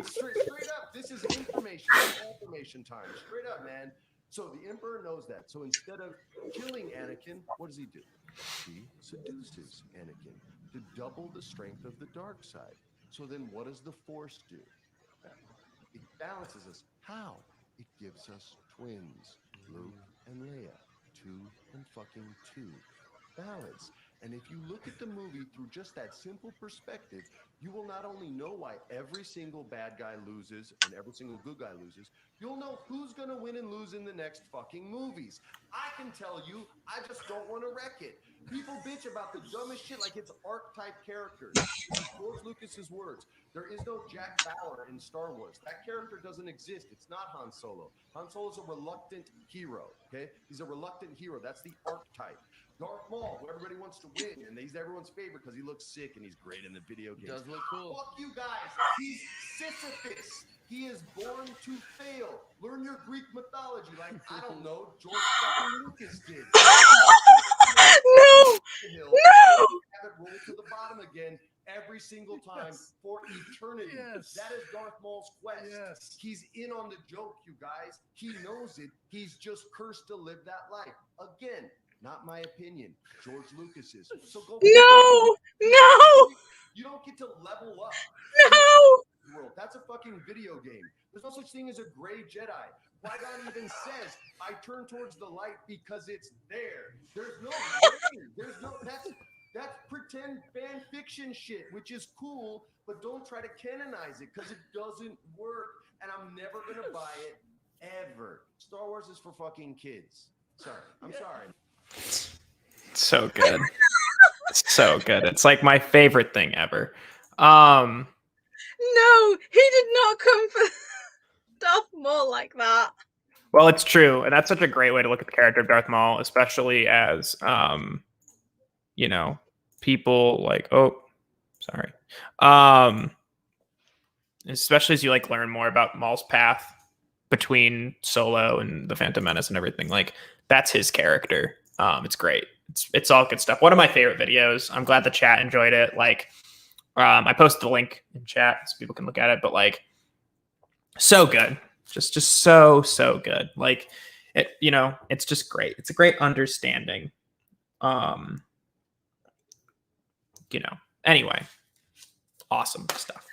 Straight up, this is information time. Straight up, man. So the Emperor knows that. So instead of killing Anakin, what does he do? He seduces Anakin to double the strength of the dark side. So then what does the Force do? It balances us. How? It gives us twins, Luke and Leia. 2 and fucking 2. Balance. And if you look at the movie through just that simple perspective, you will not only know why every single bad guy loses and every single good guy loses, you'll know who's going to win and lose in the next fucking movies. I can tell you, I just don't want to wreck it. People bitch about the dumbest shit like it's archetype characters. George Lucas's words. There is no Jack Bauer in Star Wars. That character doesn't exist. It's not Han Solo. Han Solo's a reluctant hero, okay? He's a reluctant hero. That's the archetype. Darth Maul, who everybody wants to win, and he's everyone's favorite because he looks sick and he's great in the video games. Does look cool. Fuck you guys. He's Sisyphus. He is born to fail. Learn your Greek mythology like, I don't know, George fucking Lucas did. No! No! Have it roll to the bottom again every single time for eternity. That is Darth Maul's quest. He's in on the joke, you guys. He knows it. He's just cursed to live that life. Again, not my opinion. George Lucas's. So go. No! No! You don't get to level up. No! World. That's a fucking video game. There's no such thing as a gray Jedi. Qui-Gon even says, I turn towards the light because it's there. There's no gray. There's no, that's pretend fan fiction shit, which is cool, but don't try to canonize it because it doesn't work. And I'm never going to buy it ever. Star Wars is for fucking kids. Sorry. I'm sorry. So good. So good. It's like my favorite thing ever. No, he did not come for Darth Maul like that. Well, it's true, and that's such a great way to look at the character of Darth Maul, especially as people like especially as you like learn more about Maul's path between Solo and the Phantom Menace and everything. Like that's his character. It's great. It's all good stuff. One of my favorite videos. I'm glad the chat enjoyed it. Like I posted the link in chat so people can look at it, but like so good. Just so good. Like it, it's just great. It's a great understanding. Anyway, awesome stuff.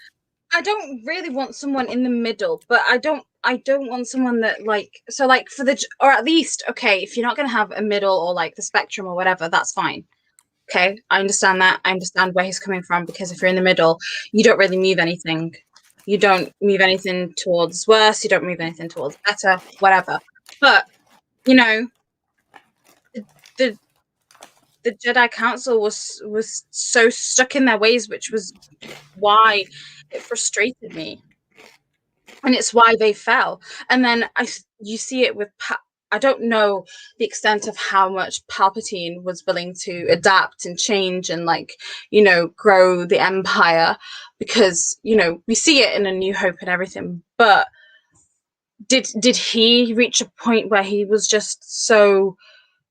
I don't really want someone in the middle, but I don't want someone that or at least, okay, if you're not going to have a middle or like the spectrum or whatever, that's fine. Okay, I understand that. I understand where he's coming from, because if you're in the middle, you don't really move anything. You don't move anything towards worse. You don't move anything towards better, whatever. But, the Jedi Council was so stuck in their ways, which was why it frustrated me. And it's why they fell. And then you see it with I don't know the extent of how much Palpatine was willing to adapt and change and like, you know, grow the Empire, because, you know, we see it in A New Hope and everything, but did he reach a point where he was just so,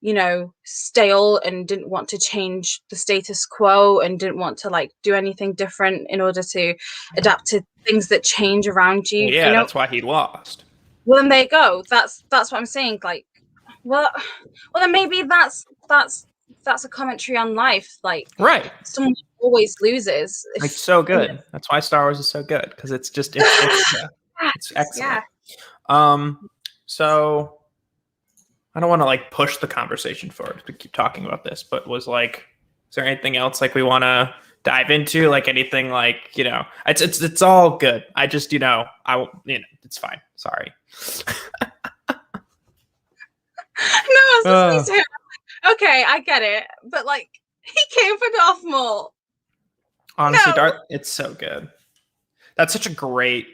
you know, stale and didn't want to change the status quo and didn't want to like do anything different in order to adapt to things that change around you? Well, yeah, You know, that's why he lost. well, then there you go. That's what I'm saying. Like, well, then maybe that's a commentary on life. Like, Right. someone always loses. It's so good. That's why Star Wars is so good, because it's just it's excellent. So I don't want to like push the conversation forward to keep talking about this, but was like, is there anything else like we want to dive into? Like anything like, you know, it's all good. I just, you know, it's fine. Sorry. No, I was listening to him. Okay, I get it, but like, he came for Darth Maul. Honestly, No. Darth, it's so good. That's such a great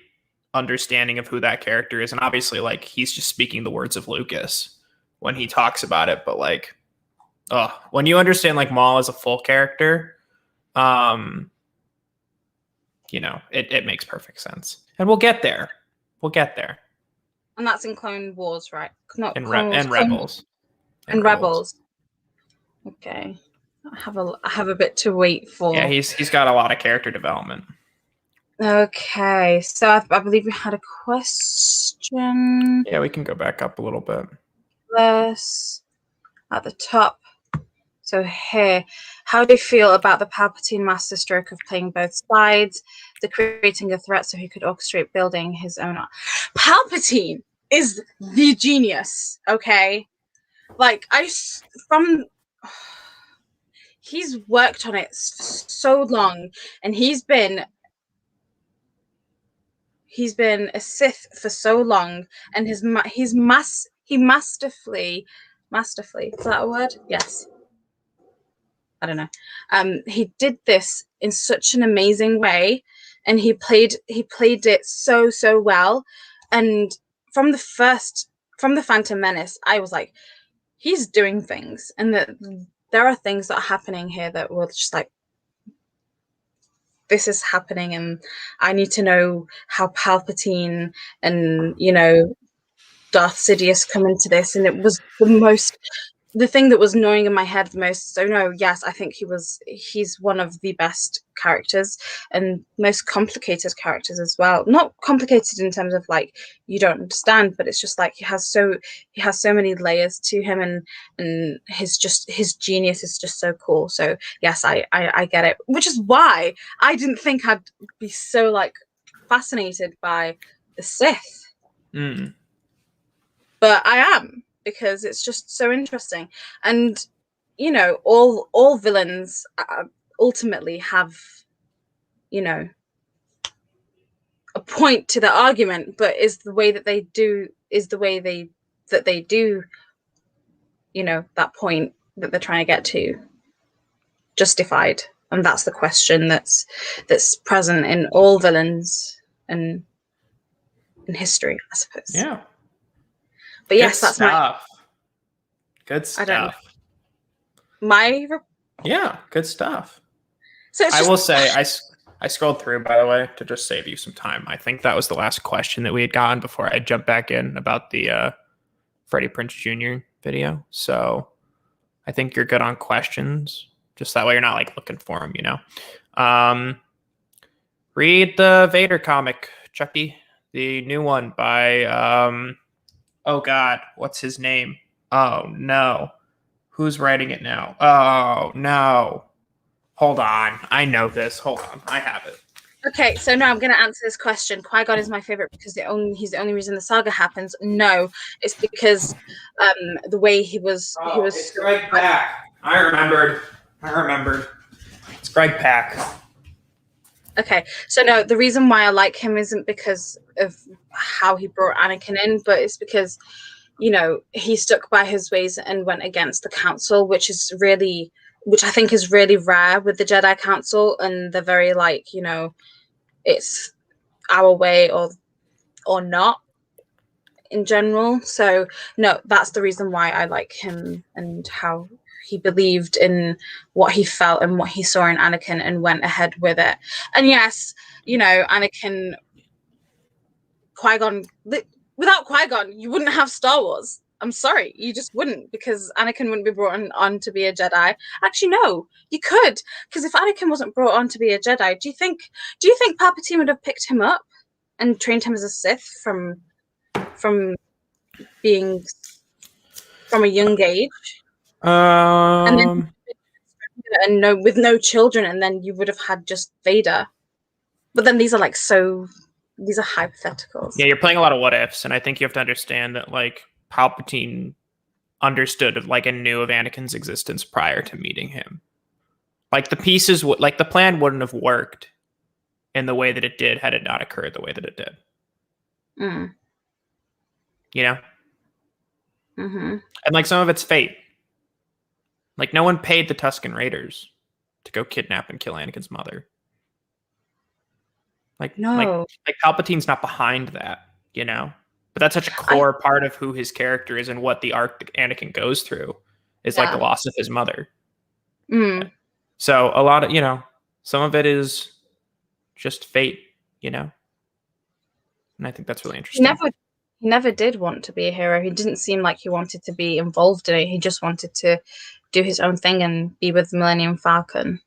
understanding of who that character is, and obviously, like, he's just speaking the words of Lucas when he talks about it. But like, when you understand like Maul as a full character, you know, it makes perfect sense, and we'll get there. We'll get there. And that's in Clone Wars, right? Not And Clone Wars, Rebels. And Rebels. Okay, I have a bit to wait for. Yeah, he's got a lot of character development. Okay, so I believe we had a question. Yeah, we can go back up a little bit. This at the top. So here, how do you feel about the Palpatine masterstroke of playing both sides, the creating a threat so he could orchestrate building his own? Palpatine is the genius, okay? Like, he's worked on it so long, and he's been a Sith for so long, and he masterfully, is that a word? Yes. I don't know. He did this in such an amazing way, and he played it so well. And from the Phantom Menace, I was like, he's doing things, and that there are things that are happening here that were just like, this is happening, and I need to know how Palpatine and, you know, Darth Sidious come into this. And it was the thing that was gnawing in my head the most. So no, yes, I think he's one of the best characters and most complicated characters as well. Not complicated in terms of like you don't understand, but it's just like he has so many layers to him, and his genius is just so cool. So yes, I get it, which is why I didn't think I'd be so like fascinated by the Sith. But I am, because it's just so interesting. And, you know, all villains ultimately have, you know, a point to the argument, but is the way that they do, you know, that point that they're trying to get to justified? And that's the question that's present in all villains and in history, I suppose. Yeah. But yes, that's good stuff. Yeah, good stuff. So I will say, I scrolled through, by the way, to just save you some time. I think that was the last question that we had gotten before I jumped back in about the Freddie Prinze Jr. video. So I think you're good on questions. Just that way you're not like looking for them, you know. Read the Vader comic, Chucky, the new one by oh God, what's his name? Oh no. Who's writing it now? Oh no. Hold on. I know this. Hold on. I have it. Okay, so now I'm going to answer this question. Qui-Gon is my favorite because he's the only reason the saga happens. No, it's because the way he was. It's Greg Pak. I remembered. It's Greg Pak. Okay, so no, the reason why I like him isn't because of how he brought Anakin in, but it's because, you know, he stuck by his ways and went against the Council, which I think is really rare with the Jedi Council, and they're very like, you know, it's our way or not. in general. So no, that's the reason why I like him and how he believed in what he felt and what he saw in Anakin and went ahead with it. And yes, you know, Anakin, Qui-Gon, without Qui-Gon, you wouldn't have Star Wars. I'm sorry, you just wouldn't, because Anakin wouldn't be brought on to be a Jedi. Actually, no, you could, because if Anakin wasn't brought on to be a Jedi, do you think Palpatine would have picked him up and trained him as a Sith from being from a young age? And then with no children, and then you would have had just Vader. But then these are hypotheticals. Yeah, you're playing a lot of what ifs, and I think you have to understand that like Palpatine understood like and knew of Anakin's existence prior to meeting him. Like the pieces like the plan wouldn't have worked in the way that it did had it not occurred the way that it did. Mm. You know? Mm-hmm. And like some of it's fate. Like no one paid the Tusken Raiders to go kidnap and kill Anakin's mother. Like no, like Palpatine's not behind that, you know. But that's such a core part of who his character is and what the arc that Anakin goes through is like the loss of his mother. Mm. So a lot of, you know, some of it is just fate, you know. And I think that's really interesting. He never did want to be a hero. He didn't seem like he wanted to be involved in it. He just wanted to do his own thing and be with the Millennium Falcon.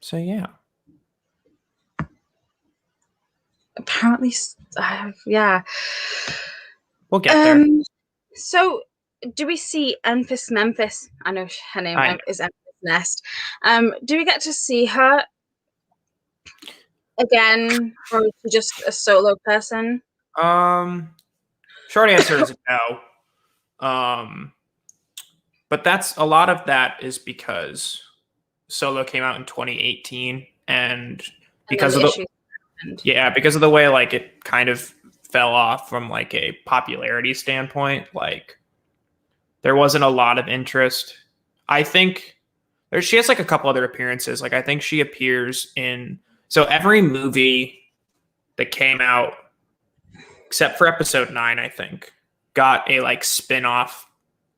So yeah. Apparently, yeah. We'll get there. So, do we see Enfys Memphis? I know her name is Enfys Nest. Do we get to see her again, or is she just a solo person? Short answer is no. But that's a lot of that is because Solo came out in 2018, and because of the way like it kind of fell off from like a popularity standpoint, like there wasn't a lot of interest. I think she has like a couple other appearances. Like I think she appears in every movie that came out except for episode 9, I think, got a like spin-off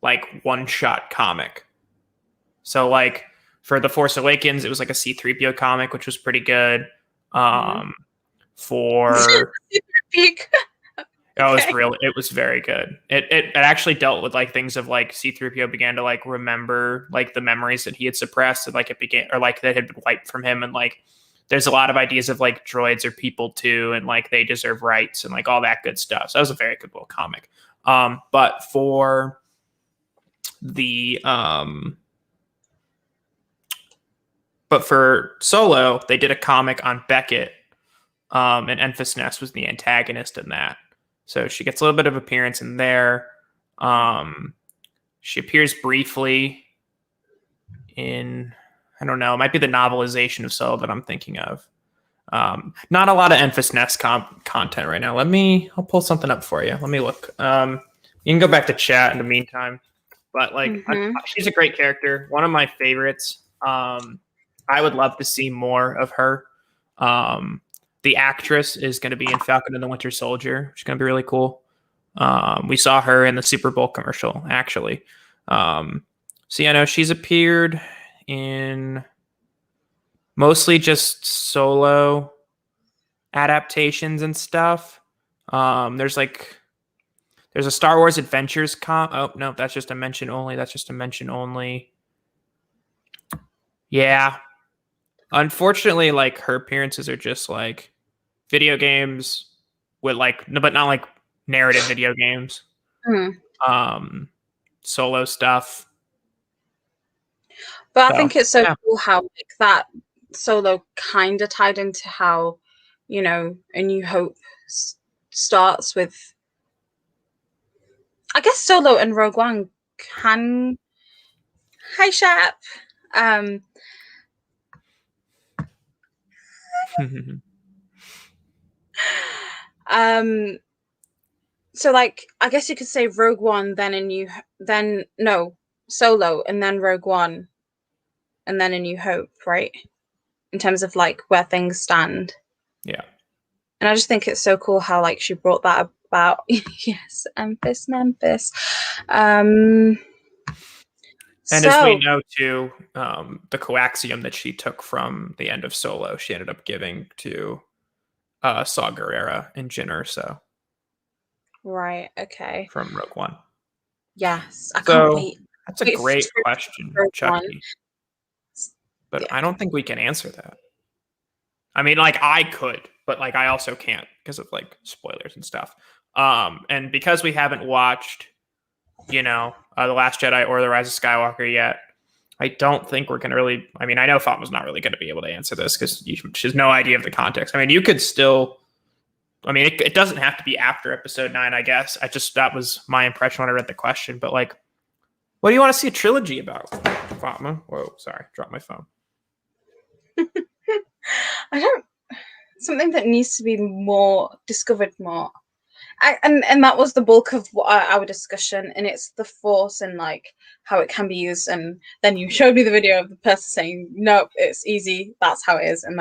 like one-shot comic. So like for The Force Awakens, it was like a C-3PO comic, which was pretty good. For peak. it was very good. It actually dealt with like things of like C-3PO began to like remember like the memories that he had suppressed, and like it began, or like that had been wiped from him, and like there's a lot of ideas of like droids are people too, and like they deserve rights and like all that good stuff. So that was a very good little comic. But for the but for Solo, they did a comic on Beckett, and Enfys Nest was the antagonist in that. So she gets a little bit of appearance in there. She appears briefly in, I don't know, it might be the novelization of Solo that I'm thinking of. Not a lot of Enfys Nest content right now. I'll pull something up for you. Let me look. You can go back to chat in the meantime. But like, she's a great character. One of my favorites. I would love to see more of her. The actress is going to be in Falcon and the Winter Soldier. She's going to be really cool. We saw her in the Super Bowl commercial, actually. So yeah, no, she's appeared in mostly just Solo adaptations and stuff. There's a Star Wars Adventures oh no, that's just a mention only. Yeah. Unfortunately, like her appearances are just like video games with like, but not like narrative video games. Solo stuff. But I think it's so cool how like, that Solo kind of tied into how, you know, A New Hope starts with, I guess Solo and Rogue One can. Hi, Shep. So like I guess you could say Rogue One, Solo, and then Rogue One, and then A New Hope, right? In terms of like where things stand. Yeah. And I just think it's so cool how like she brought that about. Yes, Memphis. And as we So know too, the coaxium that she took from the end of Solo, she ended up giving to Saw Gerrera and Jyn Erso right, okay. from Rogue One. Yes, I can't So wait. that's a Wait for great question, Rogue One. Chucky. But Yeah. I don't think we can answer that. I mean, like I could, but like I also can't because of like spoilers and stuff. And because we haven't watched, The Last Jedi or The Rise of Skywalker yet, I don't think we're gonna really. I mean, I know Fatma's not really gonna be able to answer this because she has no idea of the context. I mean, you could still. I mean, it doesn't have to be after Episode 9, I guess. That was my impression when I read the question. But like, what do you want to see a trilogy about, Fatma? Whoa, sorry, dropped my phone. I don't. Something that needs to be more discovered more. And that was the bulk of our discussion, and it's the Force and like how it can be used. And then you showed me the video of the person saying, "Nope, it's easy. That's how it is, and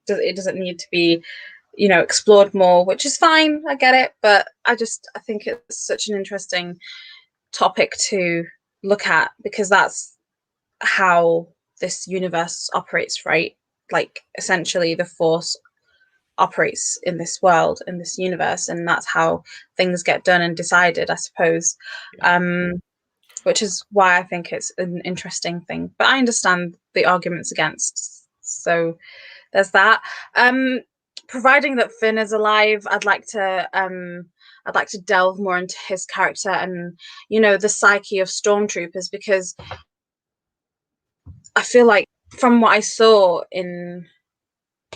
it doesn't need to be, explored more," which is fine. I get it, but I think it's such an interesting topic to look at because that's how this universe operates, right? Like essentially, the Force operates in this world, in this universe, and that's how things get done and decided, I suppose. Yeah. Which is why I think it's an interesting thing. But I understand the arguments against. So there's that. Providing that Finn is alive, I'd like to delve more into his character and the psyche of stormtroopers, because I feel like from what I saw in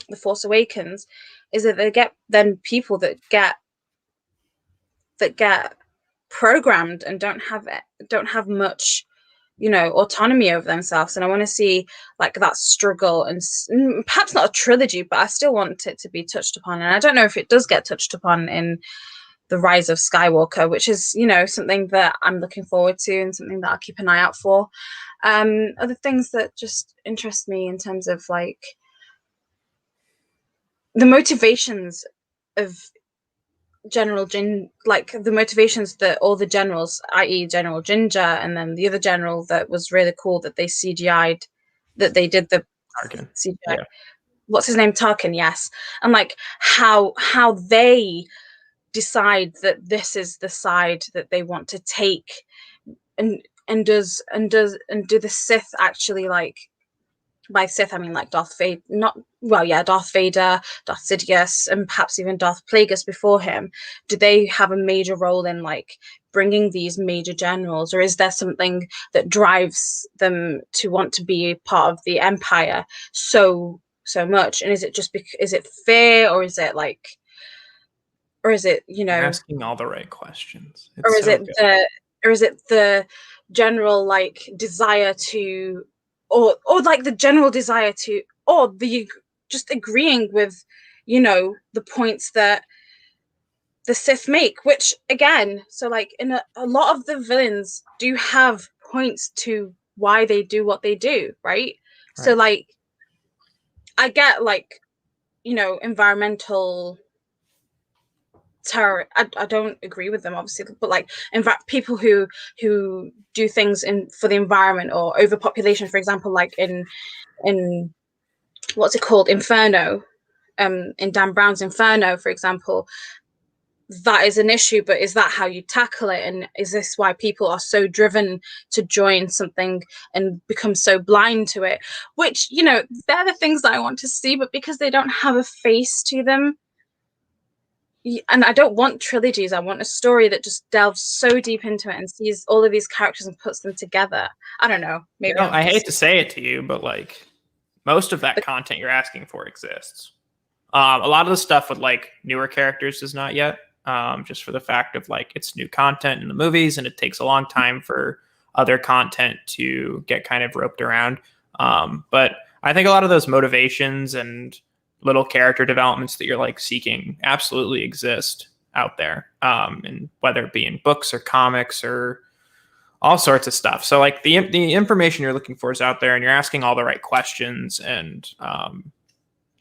The Force Awakens is that they get then people that get programmed and don't have much autonomy over themselves. And I want to see like that struggle, and perhaps not a trilogy, but I still want it to be touched upon. And I don't know if it does get touched upon in The Rise of Skywalker, which is something that I'm looking forward to and something that I'll keep an eye out for. Other things that just interest me in terms of like the motivations of General Jin, like the motivations that all the generals, i.e. General Ginger, and then the other general that was really cool that they CGI'd, that they did the Tarkin. CGI. Yeah. What's his name? Tarkin, yes. And like how they decide that this is the side that they want to take, and do the Sith actually, like by Sith I mean like Darth Vader, Darth Vader, Darth Sidious, and perhaps even Darth Plagueis before him. Do they have a major role in like bringing these major generals, or is there something that drives them to want to be part of the Empire so much? And is it just is it fear, or is it like, or is it You're asking all the right questions. or It's is so it good. the general like desire to, or like the general desire to, or the just agreeing with the points that the Sith make, which again, so like in a lot of the villains do have points to why they do what they do, right? So like I get like environmental terror. I don't agree with them obviously, but like in fact people who do things for the environment, or overpopulation, for example, like in what's it called, Inferno, in Dan Brown's Inferno, for example, that is an issue. But is that how you tackle it? And is this why people are so driven to join something and become so blind to it? Which they're the things that I want to see, but because they don't have a face to them. And I don't want trilogies. I want a story that just delves so deep into it and sees all of these characters and puts them together. I don't know. Maybe I hate to say it to you, but like most of that content you're asking for exists. A lot of the stuff with like newer characters is not yet, just for the fact of like it's new content in the movies, and it takes a long time for other content to get kind of roped around. But I think a lot of those motivations and little character developments that you're like seeking absolutely exist out there, and whether it be in books or comics or all sorts of stuff. So like the information you're looking for is out there, and you're asking all the right questions. And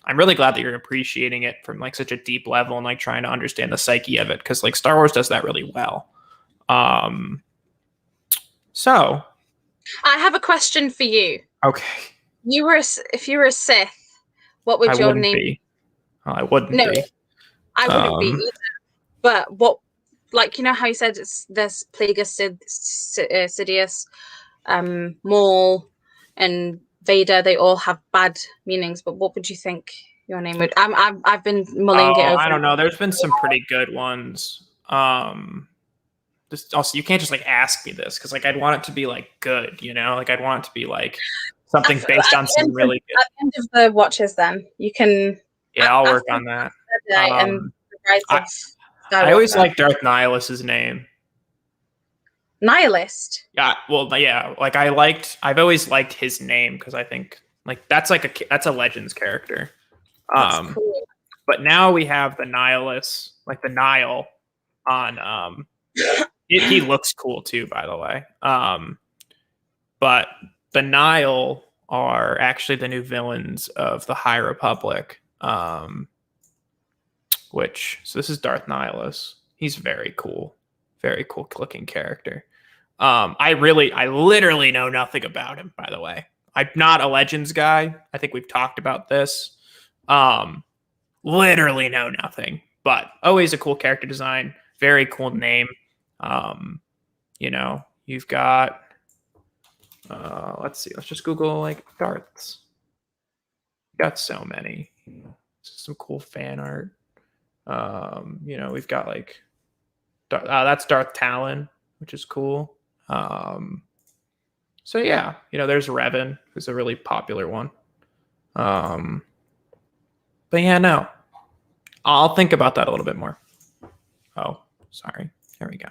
I'm really glad that you're appreciating it from like such a deep level and like trying to understand the psyche of it, because like Star Wars does that really well. So I have a question for you. okay, If you were a Sith, what I would your wouldn't name be. I wouldn't No, be. I wouldn't be Um, either. But what, like, you know how you said there's Plagueis, Sidious, Maul, and Vader. They all have bad meanings. But what would you think your name would? I've been mulling it over. I don't know. There's been some pretty good ones. Just also, you can't just like ask me this, because like I'd want it to be like good, you know, like I'd want it to be like something based on some really good. At the end of the watches, then you can. Yeah, I'll work on that. And the Rise of I always Skywalker. like Darth Nihilus's name. Nihilist. Yeah, well, yeah, like I've always liked his name, because I think like that's a Legends character. That's cool. But now we have the Nihilus, like the Nile, on. He looks cool too, by the way. But the Nile are actually the new villains of the High Republic. So this is Darth Nihilus. He's very cool looking character. I literally know nothing about him, by the way. I'm not a Legends guy. I think we've talked about this. Literally know nothing, but always a cool character design. Very cool name. You know, you've got, let's see, let's just Google like Darths. Got so many. Some cool fan art. You know, we've got like, that's Darth Talon, which is cool. So yeah, you know, there's Revan, who's a really popular one. But yeah, no, I'll think about that a little bit more. Oh, sorry. There we go.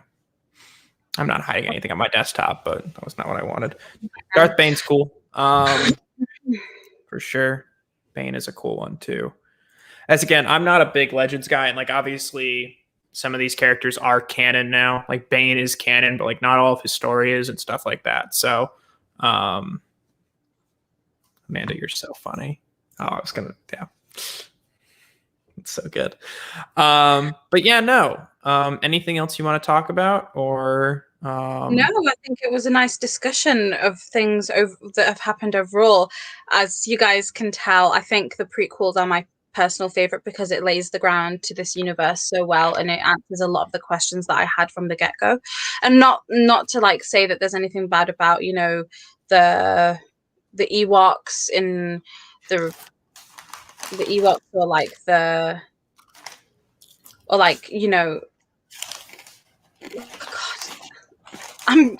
I'm not hiding anything on my desktop, but that was not what I wanted. Darth Bane's cool. For sure. Bane is a cool one too. As again, I'm not a big Legends guy, and like obviously some of these characters are canon now. Like Bane is canon, but like not all of his story is and stuff like that. So Amanda, you're so funny. Oh, I was gonna, yeah. It's so good. But yeah, no. Anything else you want to talk about, or No, I think it was a nice discussion of things that have happened overall. As you guys can tell, I think the prequels are my personal favorite because it lays the ground to this universe so well, and it answers a lot of the questions that I had from the get-go. And not to like say that there's anything bad about, you know, the Ewoks in the Ewoks, or like you know, God, I'm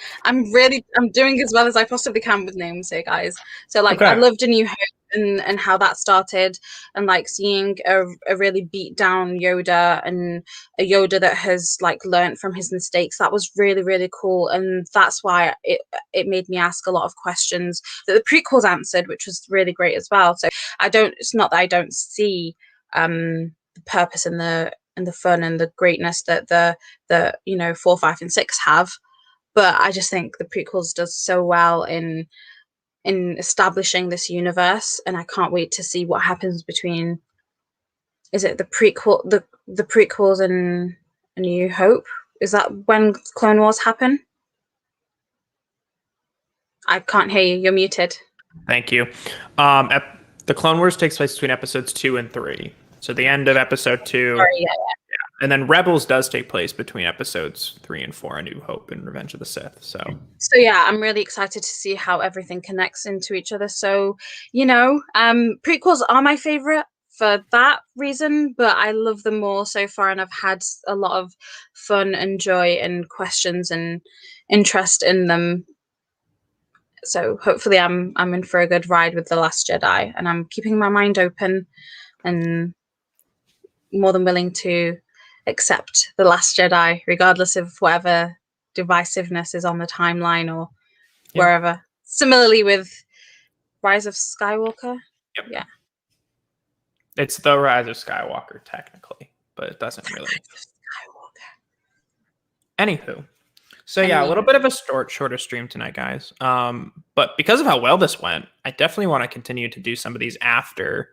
doing as well as I possibly can with names here, guys. So like, okay. I loved A New Hope and how that started, and like seeing a really beat down Yoda, and a Yoda that has like learned from his mistakes. That was really, really cool, and that's why it made me ask a lot of questions that the prequels answered, which was really great as well. So it's not that I don't see the purpose and the fun and the greatness that the you know 4, 5, and 6 have, but I just think the prequels does so well in establishing this universe, and I can't wait to see what happens between, is it the prequels and A New Hope? Is that when Clone Wars happen? I can't hear you. You're muted. Thank you. The Clone Wars takes place between episodes 2 and 3. So the end of episode 2. Sorry, yeah. And then Rebels does take place between episodes 3 and 4, A New Hope and Revenge of the Sith. So yeah, I'm really excited to see how everything connects into each other. So, you know, prequels are my favorite for that reason, but I love them more so far, and I've had a lot of fun and joy and questions and interest in them. So hopefully I'm in for a good ride with The Last Jedi, and I'm keeping my mind open and more than willing to accept The Last Jedi, regardless of whatever divisiveness is on the timeline or wherever. Similarly with Rise of Skywalker. Yep. Yeah. It's the Rise of Skywalker, technically, but it doesn't really. Anywho. So yeah, a little bit of a shorter stream tonight, guys. But because of how well this went, I definitely want to continue to do some of these after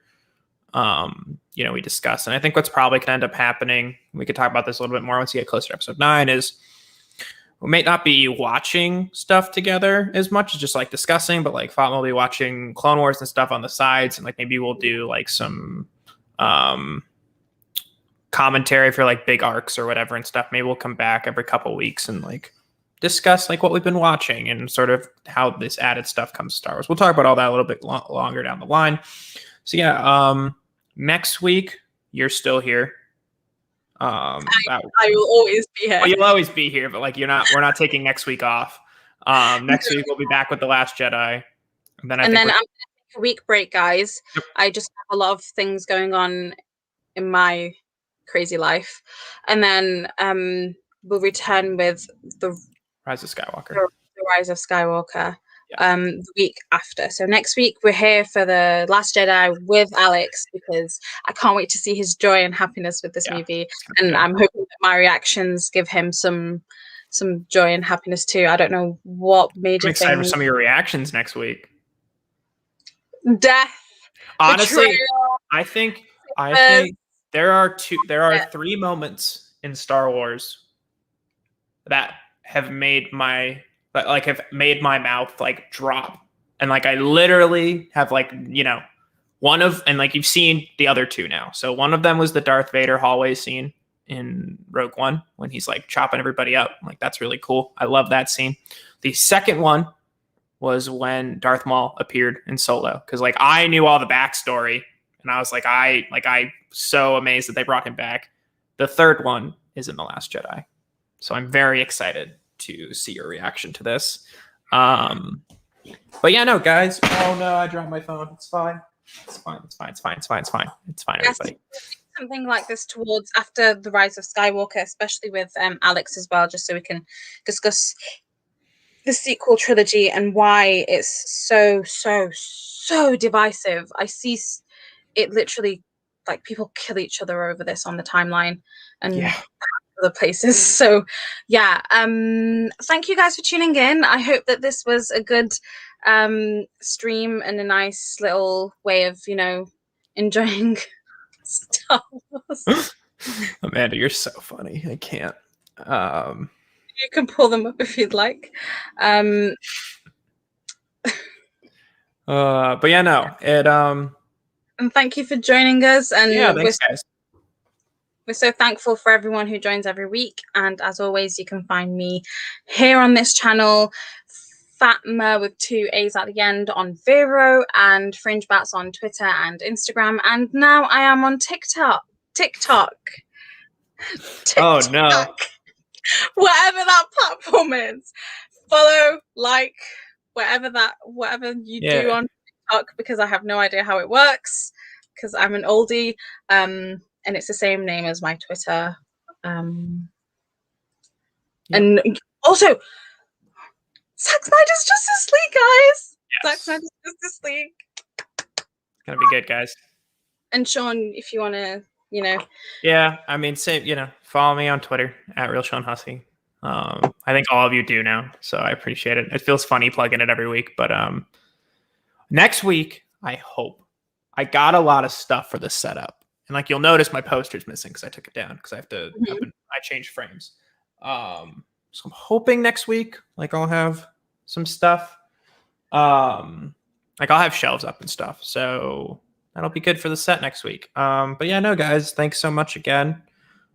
we discuss. And I think what's probably going to end up happening, we could talk about this a little bit more once you get closer to episode 9, is we may not be watching stuff together as much as just like discussing, but like Fatma will be watching Clone Wars and stuff on the sides. And like maybe we'll do like some commentary for like big arcs or whatever and stuff. Maybe we'll come back every couple weeks and like discuss like what we've been watching and sort of how this added stuff comes to Star Wars. We'll talk about all that a little bit longer down the line. So yeah, next week you're still here. I will always be here. Well, you'll always be here, but like we're not taking next week off. Next week we'll be back with The Last Jedi. And then I'm gonna take a week break, guys. Yep. I just have a lot of things going on in my crazy life. And then we'll return with the Rise of Skywalker. The Rise of Skywalker. The week after. So next week we're here for The Last Jedi with Alex, because I can't wait to see his joy and happiness with this movie, and I'm hoping that my reactions give him some joy and happiness too. I don't know what major I'm excited thing. for some of your reactions next week. Death. Honestly, betrayal, I think there are 3 moments in Star Wars that have made my mouth like drop, and like I literally have like one of, and like you've seen the other 2 now. So one of them was the Darth Vader hallway scene in Rogue One when he's like chopping everybody up. Like that's really cool. I love that scene. The second one was when Darth Maul appeared in Solo, because like I knew all the backstory and I was like I so amazed that they brought him back. The third one is in The Last Jedi, so I'm very excited to see your reaction to this. But yeah, no, guys. Oh no, I dropped my phone. It's fine. It's fine, everybody. Something like this towards after The Rise of Skywalker, especially with Alex as well, just so we can discuss the sequel trilogy and why it's so divisive. I see it literally, like, people kill each other over this on the timeline and other places. So yeah, thank you guys for tuning in. I hope that this was a good stream and a nice little way of enjoying Star Wars. Amanda, you're so funny. I can't. You can pull them up if you'd like. But yeah, no, it and thank you for joining us. And thanks, guys. We're so thankful for everyone who joins every week. And as always, you can find me here on this channel, Fatma with 2 A's at the end on Vero, and Fringe Bats on Twitter and Instagram. And now I am on TikTok. Oh no. Whatever that platform is. Follow, like, whatever you do on TikTok, because I have no idea how it works, because I'm an oldie. And it's the same name as my Twitter. And also, Zack Snyder's Justice League, guys. Yes. Zack Snyder's Justice League. It's gonna be good, guys. And Sean, if you want to, Yeah, I mean, follow me on Twitter at RealSeanHussey. I think all of you do now, so I appreciate it. It feels funny plugging it every week, but next week, I hope. I got a lot of stuff for the setup. And like you'll notice my poster's missing because I took it down because I have to I changed frames. So I'm hoping next week like I'll have some stuff. Like I'll have shelves up and stuff. So that'll be good for the set next week. But yeah, no, guys, thanks so much again.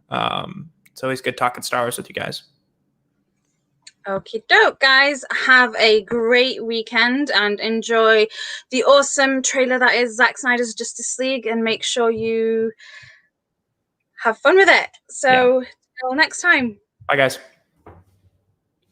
It's always good talking Star Wars with you guys. Okie doke, guys. Have a great weekend and enjoy the awesome trailer that is Zack Snyder's Justice League, and make sure you have fun with it. So, till next time. Bye, guys.